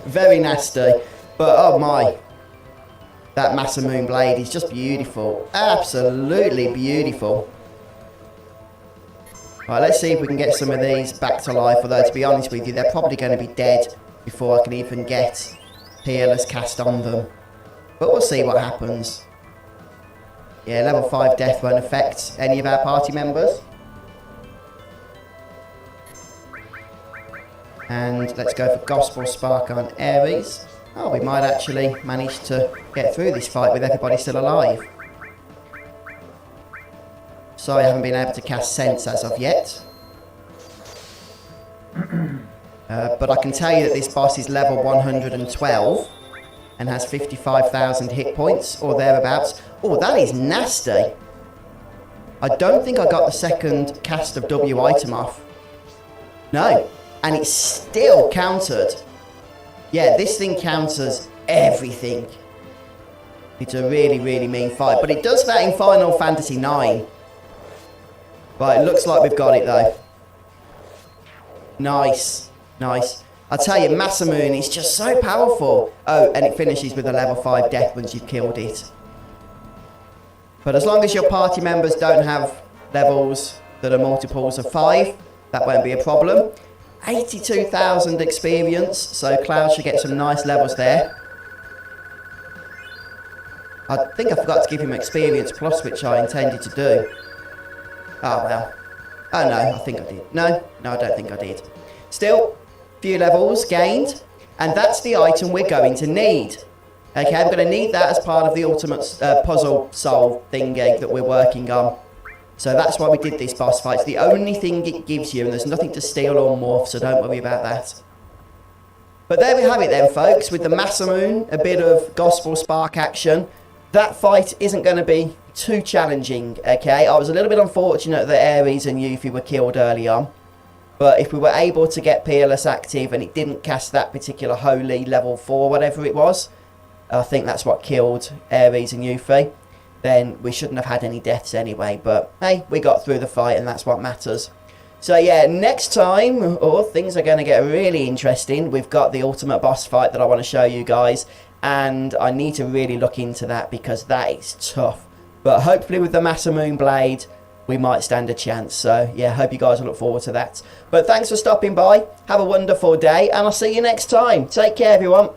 Very nasty. But oh my, that Masamune blade is just beautiful. Absolutely beautiful. Right, let's see if we can get some of these back to life. Although, to be honest with you, they're probably going to be dead before I can even get Peerless cast on them. But we'll see what happens. Yeah, level 5 death won't affect any of our party members. And let's go for Gospel Spark on Ares. Oh, we might actually manage to get through this fight with everybody still alive. Sorry, I haven't been able to cast Sense as of yet. But I can tell you that this boss is level 112 and has 55,000 hit points or thereabouts. Oh, that is nasty. I don't think I got the second cast of W item off. No, and it's still countered. Yeah, this thing counters everything. It's a really, really mean fight. But it does that in Final Fantasy IX. Right, it looks like we've got it though. Nice. Nice. I tell you, Masamune is just so powerful. Oh, and it finishes with a level 5 death once you've killed it. But as long as your party members don't have levels that are multiples of 5, that won't be a problem. 82,000 experience, so Cloud should get some nice levels there. I think I forgot to give him experience plus, which I intended to do. Oh well. Oh no, I think I did. No, I don't think I did. Still, few levels gained, and that's the item we're going to need. Okay, I'm going to need that as part of the ultimate puzzle solve thingy that we're working on. So that's why we did this boss fight. It's the only thing it gives you, and there's nothing to steal or morph, so don't worry about that. But there we have it then, folks, with the Masamune, a bit of Gospel Spark action. That fight isn't going to be too challenging, okay? I was a little bit unfortunate that Ares and Yuffie were killed early on. But if we were able to get Peerless active and it didn't cast that particular holy level 4, whatever it was, I think that's what killed Ares and Yuffie, then we shouldn't have had any deaths anyway. But hey, we got through the fight and that's what matters. So yeah, next time, things are going to get really interesting. We've got the ultimate boss fight that I want to show you guys, and I need to really look into that because that is tough. But hopefully with the Masamune blade, we might stand a chance. So yeah, hope you guys will look forward to that. But thanks for stopping by. Have a wonderful day, and I'll see you next time. Take care, everyone.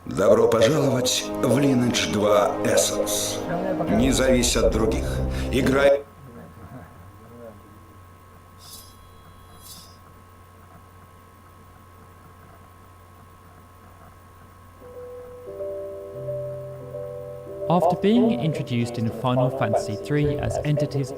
Добро пожаловать в Lineage 2 Essence. Не завись от других. Играй... After being introduced in Final Fantasy III as entities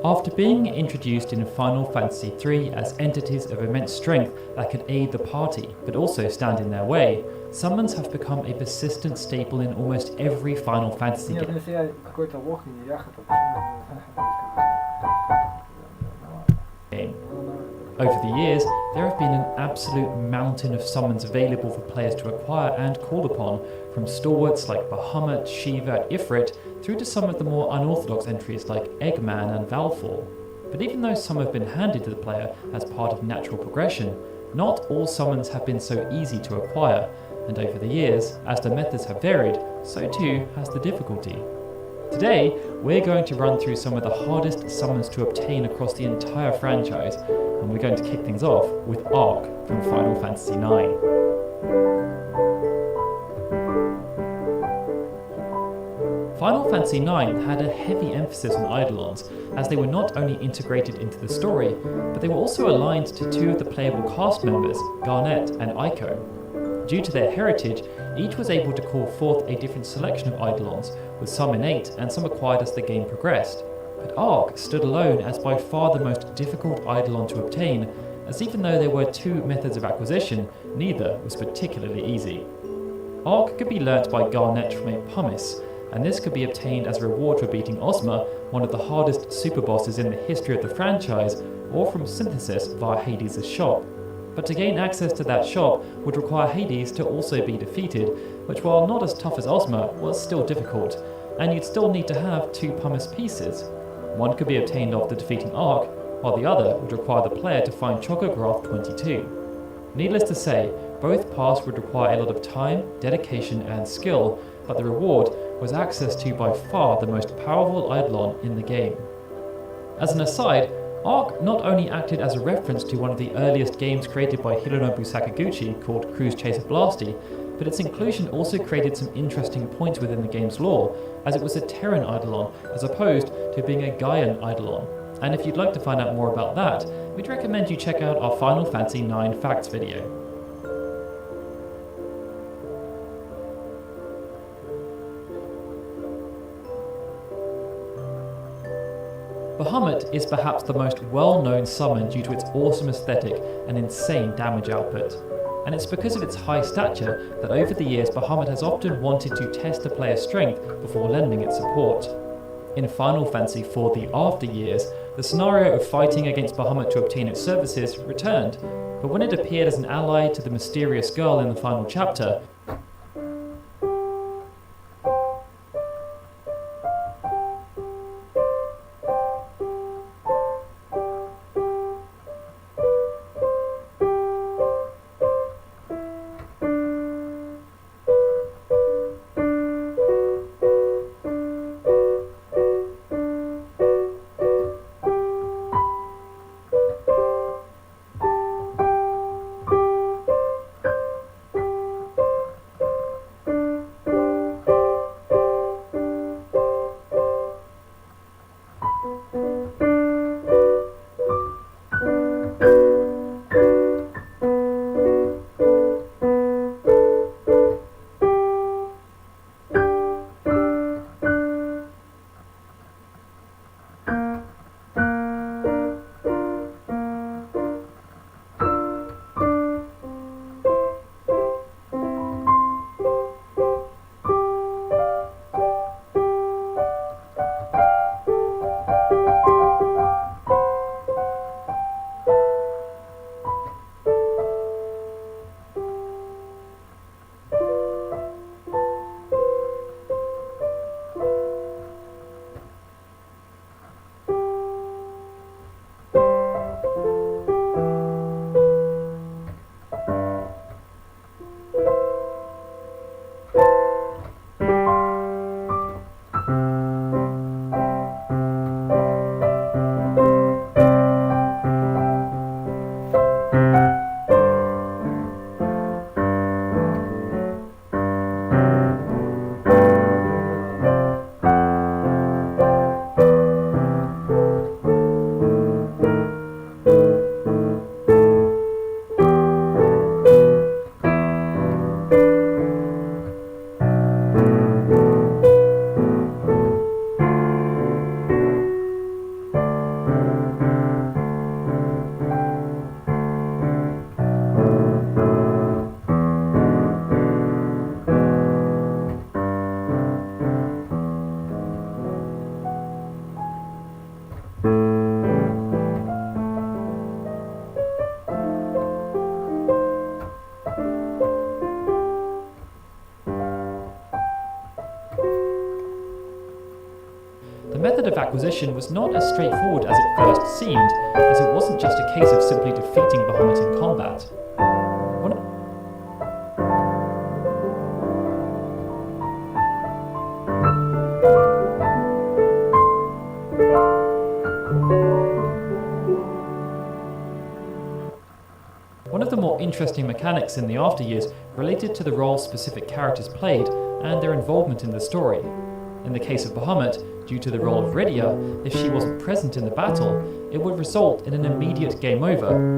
After being introduced in Final Fantasy III as entities of immense strength that could aid the party, but also stand in their way, summons have become a persistent staple in almost every Final Fantasy Нет, game. если я какой-то лох и не яха, то почему? Over the years, there have been an absolute mountain of summons available for players to acquire and call upon, from stalwarts like Bahamut, Shiva, and Ifrit, through to some of the more unorthodox entries like Eggman and Valfor. But even though some have been handed to the player as part of natural progression, not all summons have been so easy to acquire, and over the years, as the methods have varied, so too has the difficulty. Today, we're going to run through some of the hardest summons to obtain across the entire franchise, and we're going to kick things off with Ark from Final Fantasy IX. Final Fantasy IX had a heavy emphasis on Eidolons, as they were not only integrated into the story, but they were also aligned to two of the playable cast members, Garnet and Aiko. Due to their heritage, each was able to call forth a different selection of Eidolons, with some innate and some acquired as the game progressed. But Ark stood alone as by far the most difficult Eidolon to obtain, as even though there were two methods of acquisition, neither was particularly easy. Ark could be learnt by Garnet from a pumice, and this could be obtained as a reward for beating Ozma, one of the hardest super bosses in the history of the franchise, or from Synthesis via Hades' shop. But to gain access to that shop would require Hades to also be defeated, which, while not as tough as Ozma, was still difficult, and you'd still need to have two pumice pieces. One could be obtained after defeating Ark, while the other would require the player to find Chocograph 22. Needless to say, both paths would require a lot of time, dedication and skill, but the reward was access to by far the most powerful Eidolon in the game. As an aside, Ark not only acted as a reference to one of the earliest games created by Hironobu Sakaguchi called Cruise Chaser Blasty, but its inclusion also created some interesting points within the game's lore, as it was a Terran Eidolon as opposed to being a Gaian Eidolon. And if you'd like to find out more about that, we'd recommend you check out our Final Fantasy IX Facts video. Bahamut is perhaps the most well-known summon due to its awesome aesthetic and insane damage output. And it's because of its high stature that over the years Bahamut has often wanted to test a player's strength before lending its support. In Final Fantasy IV The After Years, the scenario of fighting against Bahamut to obtain its services returned, but when it appeared as an ally to the mysterious girl in the final chapter, method of acquisition was not as straightforward as it first seemed, as it wasn't just a case of simply defeating Bahamut in combat. One of the more interesting mechanics in the after years related to the role specific characters played and their involvement in the story. In the case of Bahamut, due to the role of Rydia, if she wasn't present in the battle, it would result in an immediate game over.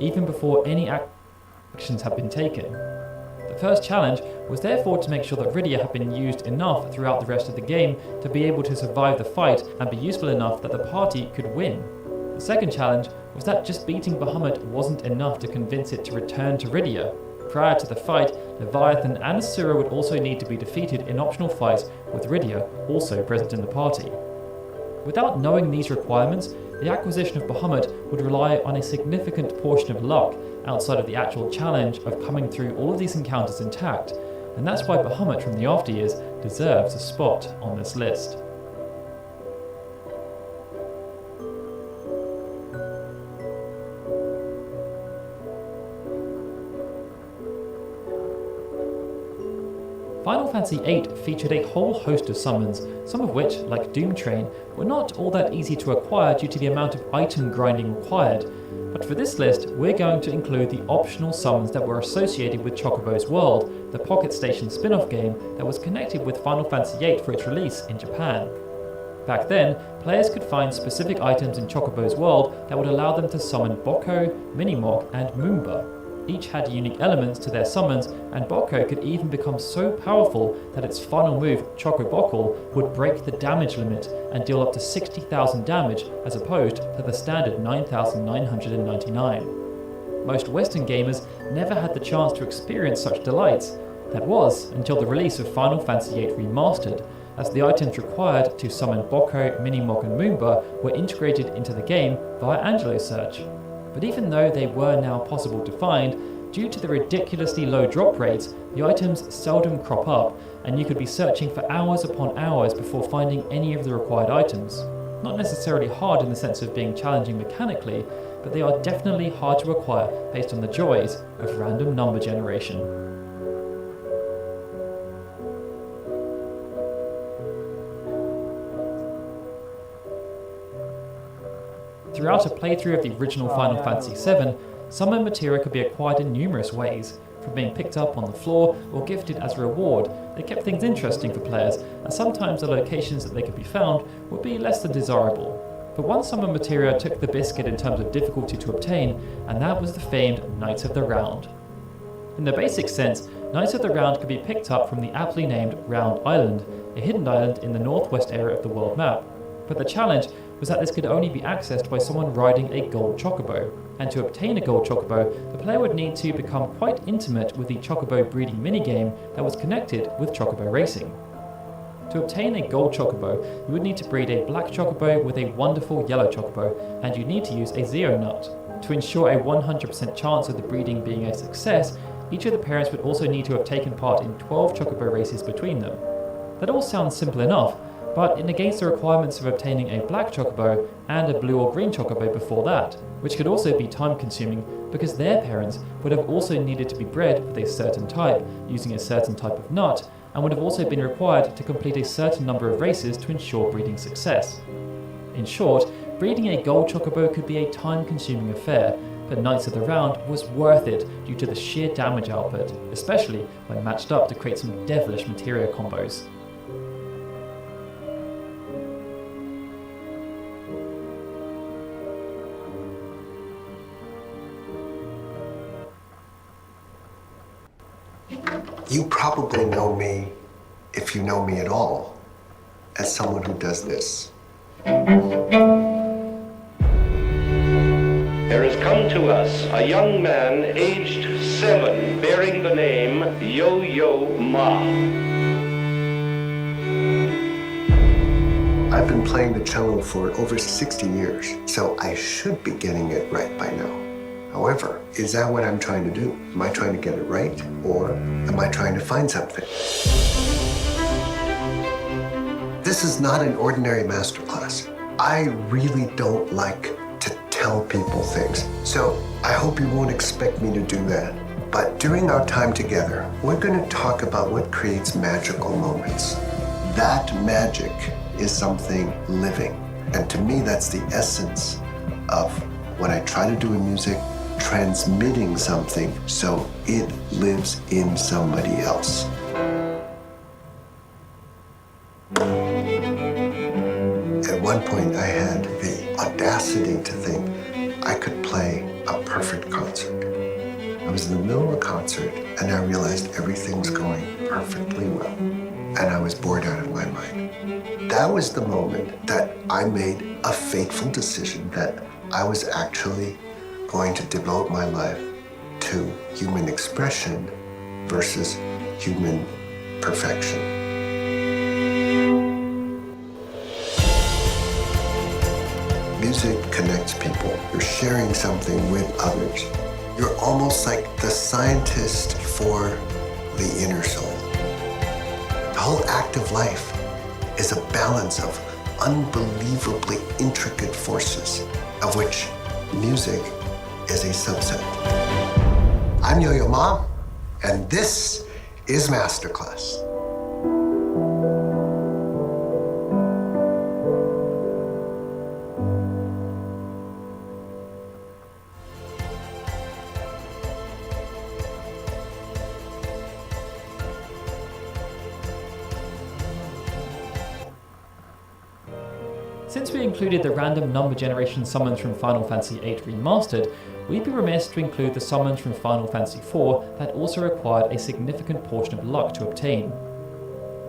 even before any actions had been taken. The first challenge was therefore to make sure that Rydia had been used enough throughout the rest of the game to be able to survive the fight and be useful enough that the party could win. The second challenge was that just beating Bahamut wasn't enough to convince it to return to Rydia. Prior to the fight, Leviathan and Asura would also need to be defeated in optional fights with Rydia also present in the party. Without knowing these requirements, the acquisition of Bahamut would rely on a significant portion of luck outside of the actual challenge of coming through all of these encounters intact, and that's why Bahamut from the after years deserves a spot on this list. Final Fantasy VIII featured a whole host of summons, some of which, like Doom Train, were not all that easy to acquire due to the amount of item grinding required. But for this list, we're going to include the optional summons that were associated with Chocobo's World, the Pocket Station spin-off game that was connected with Final Fantasy VIII for its release in Japan. Back then, players could find specific items in Chocobo's World that would allow them to summon Boko, Minimoc, and Moomba. Each had unique elements to their summons, and Boko could even become so powerful that its final move, Chocobockle, would break the damage limit and deal up to 60,000 damage as opposed to the standard 9,999. Most Western gamers never had the chance to experience such delights. That was until the release of Final Fantasy VIII Remastered, as the items required to summon Boko, Minimoc, and Moomba were integrated into the game via Angelo Search. But even though they were now possible to find, due to the ridiculously low drop rates, the items seldom crop up, and you could be searching for hours upon hours before finding any of the required items. Not necessarily hard in the sense of being challenging mechanically, but they are definitely hard to acquire based on the joys of random number generation. Throughout a playthrough of the original Final Fantasy VII, summon materia could be acquired in numerous ways. From being picked up on the floor or gifted as a reward, they kept things interesting for players, and sometimes the locations that they could be found would be less than desirable. But one summon materia took the biscuit in terms of difficulty to obtain, and that was the famed Knights of the Round. In the basic sense, Knights of the Round could be picked up from the aptly named Round Island, a hidden island in the northwest area of the world map. But the challenge was that this could only be accessed by someone riding a gold chocobo, and to obtain a gold chocobo, the player would need to become quite intimate with the chocobo breeding minigame that was connected with chocobo racing. To obtain a gold chocobo, you would need to breed a black chocobo with a wonderful yellow chocobo, and you need to use a Zeo nut. To ensure a 100% chance of the breeding being a success, each of the parents would also need to have taken part in 12 chocobo races between them. That all sounds simple enough, but it negates the requirements of obtaining a black chocobo and a blue or green chocobo before that, which could also be time consuming because their parents would have also needed to be bred with a certain type, using a certain type of nut, and would have also been required to complete a certain number of races to ensure breeding success. In short, breeding a gold chocobo could be a time consuming affair, but Knights of the Round was worth it due to the sheer damage output, especially when matched up to create some devilish materia combos. You probably know me, if you know me at all, as someone who does this. There has come to us a young man aged 7 bearing the name Yo-Yo Ma. I've been playing the cello for over 60 years, so I should be getting it right by now. However, is that what I'm trying to do? Am I trying to get it right, or am I trying to find something? This is not an ordinary masterclass. I really don't like to tell people things, so I hope you won't expect me to do that. But during our time together, we're going to talk about what creates magical moments. That magic is something living, and to me, that's the essence of what I try to do in music, transmitting something so it lives in somebody else. At one point, I had the audacity to think I could play a perfect concert. I was in the middle of a concert, and I realized everything was going perfectly well, and I was bored out of my mind. That was the moment that I made a fateful decision that I was actually going to devote my life to human expression versus human perfection. Music connects people. You're sharing something with others. You're almost like the scientist for the inner soul. The whole act of life is a balance of unbelievably intricate forces, of which music is a subset. I'm Yo-Yo Ma, and this is Masterclass. Since we included the random number generation summons from Final Fantasy VIII Remastered, we'd be remiss to include the summons from Final Fantasy IV that also required a significant portion of luck to obtain.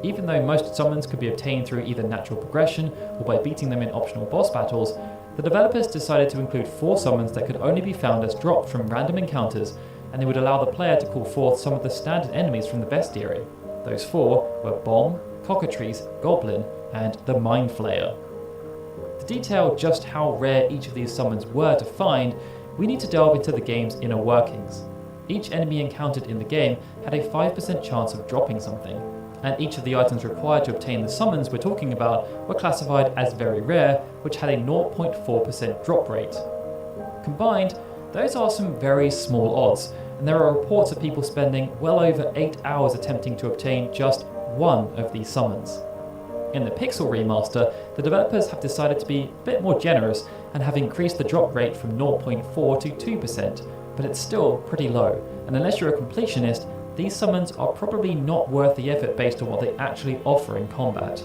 Even though most summons could be obtained through either natural progression or by beating them in optional boss battles, the developers decided to include 4 summons that could only be found as dropped from random encounters, and they would allow the player to call forth some of the standard enemies from the bestiary. Those 4 were Bomb, Cockatrice, Goblin, and the Mind Flayer. To detail just how rare each of these summons were to find, we need to delve into the game's inner workings. Each enemy encountered in the game had a 5% chance of dropping something, and each of the items required to obtain the summons we're talking about were classified as very rare, which had a 0.4% drop rate. Combined, those are some very small odds, and there are reports of people spending well over 8 hours attempting to obtain just one of these summons. In the Pixel remaster, the developers have decided to be a bit more generous and have increased the drop rate from 0.4 to 2%, but it's still pretty low, and unless you're a completionist, these summons are probably not worth the effort based on what they actually offer in combat.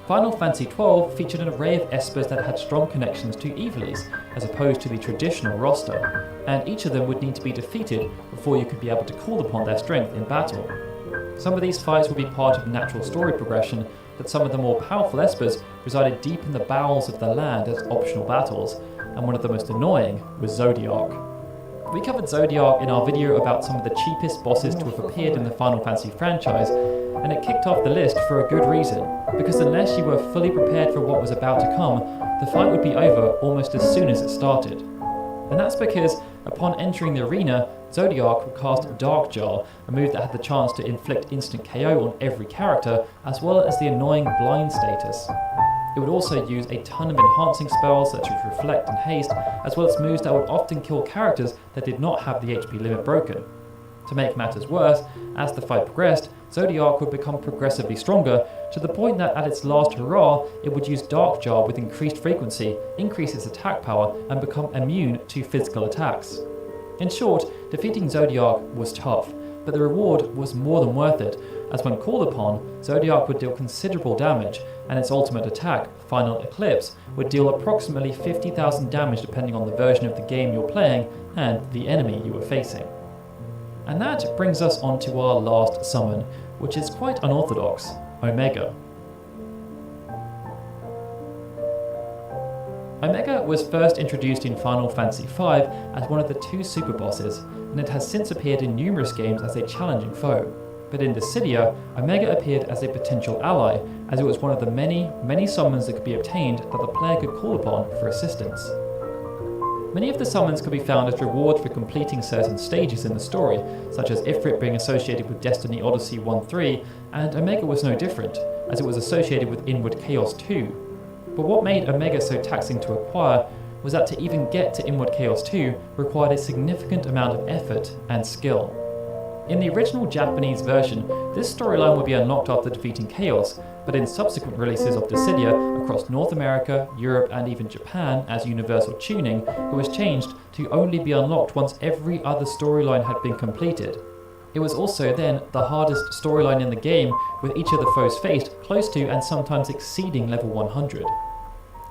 Final Fantasy XII featured an array of espers that had strong connections to Evilies, as opposed to the traditional roster, and each of them would need to be defeated before you could be able to call upon their strength in battle. Some of these fights would be part of natural story progression, but some of the more powerful espers resided deep in the bowels of the land as optional battles, and one of the most annoying was Zodiac. We covered Zodiac in our video about some of the cheapest bosses to have appeared in the Final Fantasy franchise, and it kicked off the list for a good reason, because unless you were fully prepared for what was about to come, the fight would be over almost as soon as it started. And that's because, upon entering the arena, Zodiac would cast Dark Jar, a move that had the chance to inflict instant KO on every character, as well as the annoying blind status. It would also use a ton of enhancing spells such as Reflect and Haste, as well as moves that would often kill characters that did not have the HP limit broken. To make matters worse, as the fight progressed, Zodiac would become progressively stronger, to the point that at its last hurrah, it would use Dark Jar with increased frequency, increase its attack power, and become immune to physical attacks. In short, defeating Zodiac was tough, but the reward was more than worth it, as when called upon, Zodiac would deal considerable damage, and its ultimate attack, Final Eclipse, would deal approximately 50,000 damage depending on the version of the game you're playing and the enemy you were facing. And that brings us on to our last summon, which is quite unorthodox, Omega. Omega was first introduced in Final Fantasy V as one of the 2 super bosses, and it has since appeared in numerous games as a challenging foe. But in Dissidia, Omega appeared as a potential ally, as it was one of the many summons that could be obtained that the player could call upon for assistance. Many of the summons could be found as reward for completing certain stages in the story, such as Ifrit being associated with Destiny Odyssey 1-3, and Omega was no different, as it was associated with Inward Chaos 2. But what made Omega so taxing to acquire was that to even get to Inward Chaos 2 required a significant amount of effort and skill. In the original Japanese version, this storyline would be unlocked after defeating Chaos, but in subsequent releases of Dissidia across North America, Europe, and even Japan as Universal Tuning, it was changed to only be unlocked once every other storyline had been completed. It was also then the hardest storyline in the game, with each of the foes faced close to and sometimes exceeding level 100.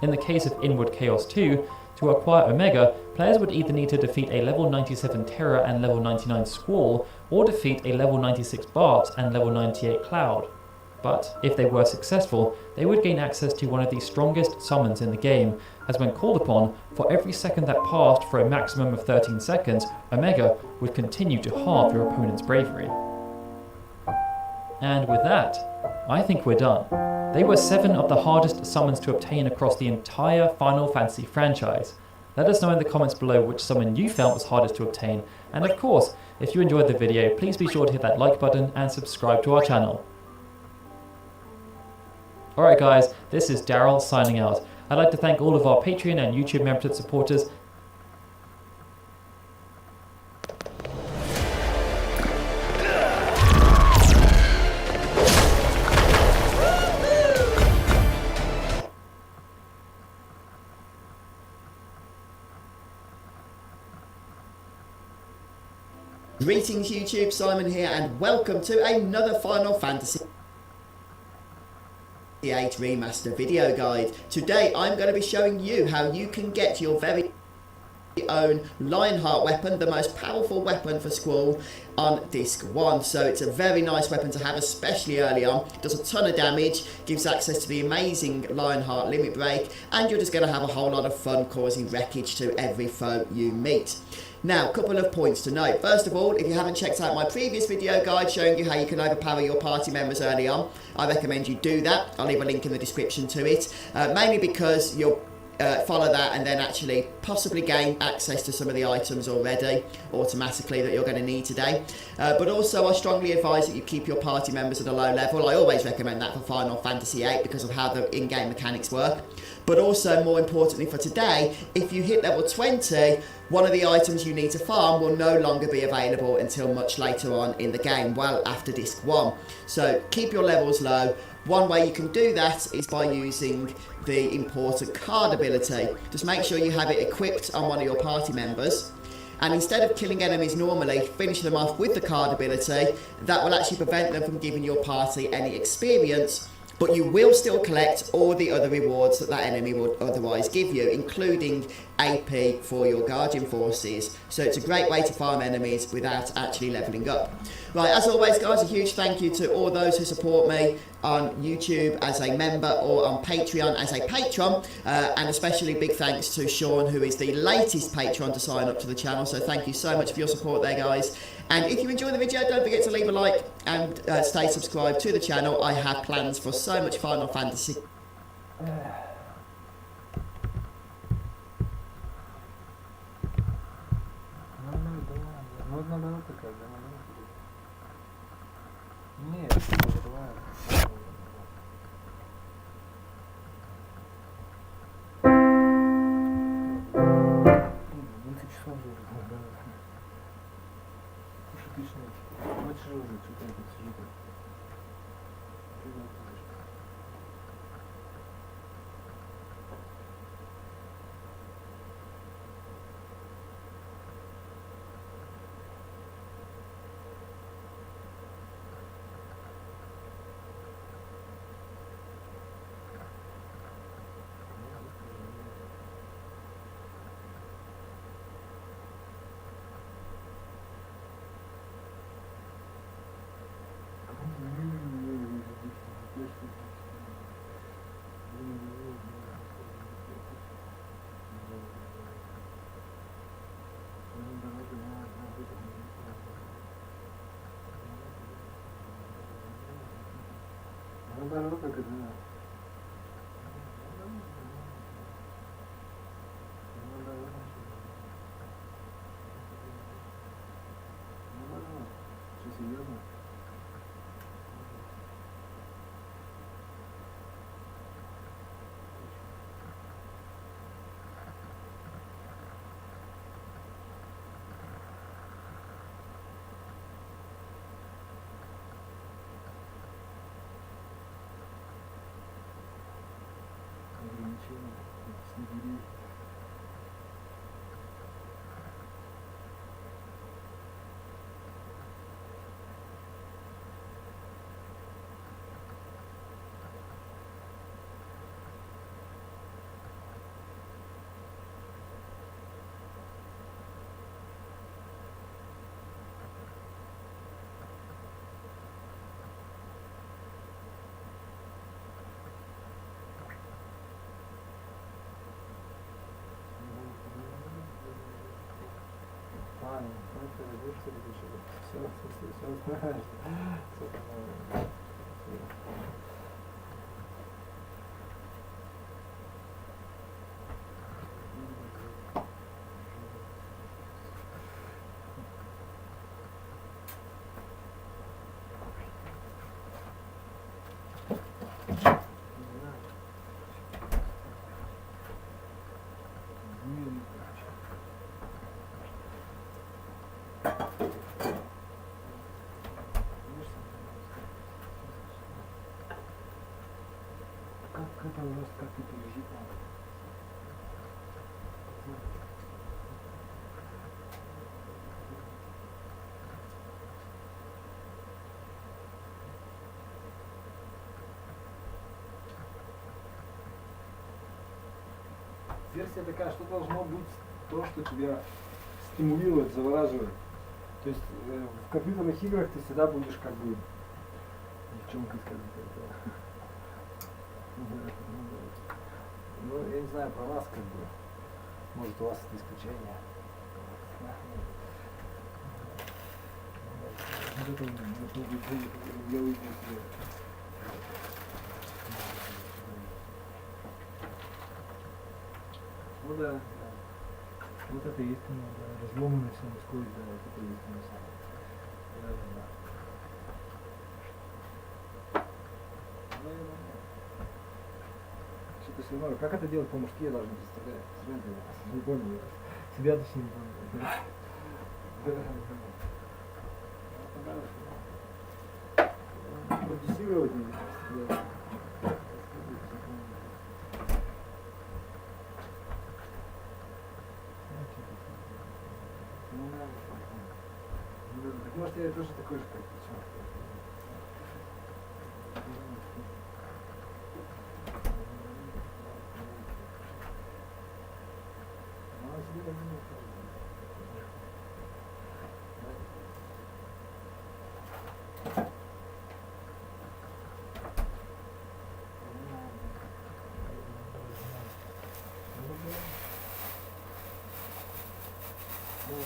In the case of Inward Chaos 2, to acquire Omega, players would either need to defeat a level 97 Terra and level 99 Squall, or defeat a level 96 Bart and level 98 Cloud. But if they were successful, they would gain access to one of the strongest summons in the game, as when called upon, for every second that passed for a maximum of 13 seconds, Omega would continue to halve your opponent's bravery. And with that, I think we're done. They were 7 of the hardest summons to obtain across the entire Final Fantasy franchise. Let us know in the comments below which summon you felt was hardest to obtain, and of course, if you enjoyed the video, please be sure to hit that like button and subscribe to our channel. Alright guys, this is Daryl signing out. I'd like to thank all of our Patreon and YouTube membership supporters. Greetings YouTube, Simon here, and welcome to another Final Fantasy VIII Remaster video guide. Today I'm going to be showing you how you can get your very own Lionheart weapon, the most powerful weapon for Squall, on disc 1. So it's a very nice weapon to have, especially early on. It does a ton of damage, gives access to the amazing Lionheart limit break, and you're just going to have a whole lot of fun causing wreckage to every foe you meet. Now, a couple of points to note. First of all, if you haven't checked out my previous video guide showing you how you can overpower your party members early on, I recommend you do that. I'll leave a link in the description to it, mainly because you'll follow that and then actually possibly gain access to some of the items already automatically that you're going to need today. But also I strongly advise that you keep your party members at a low level. I always recommend that for Final Fantasy VIII because of how the in-game mechanics work. But also, more importantly for today, if you hit level 20, one of the items you need to farm will no longer be available until much later on in the game, well after disc 1. So keep your levels low. One way you can do that is by using the important card ability. Just make sure you have it equipped on one of your party members, and instead of killing enemies normally, finish them off with the card ability. That will actually prevent them from giving your party any experience, but you will still collect all the other rewards that that enemy would otherwise give you, including AP for your Guardian forces. So it's a great way to farm enemies without actually leveling up. Right, as always guys, a huge thank you to all those who support me on YouTube as a member or on Patreon as a patron, and especially big thanks to Sean, who is the latest patron to sign up to the channel. So thank you so much for your support there guys, and if you enjoy the video, don't forget to leave a like and stay subscribed to the channel. I have plans for so much Final Fantasy. Как это у нас как это лежит? Версия такая, что должно быть то, что тебя стимулирует, завораживает. То есть в компьютерных играх ты всегда будешь как бы девчонкой, скажем так. Ну, я не знаю про вас, как бы. Может, у вас это исключение. Ну да, да. Вот это истина, да. Разломанный все насквозь, да, вот это истина самая. Да, да, да. Ну, я думаю. Что-то все равно, как это делать по-мужски, я даже не представляю. Не понял. Себя точнее не понял. Продюсировать не да. Может, я тоже такой же, как ты. Ну,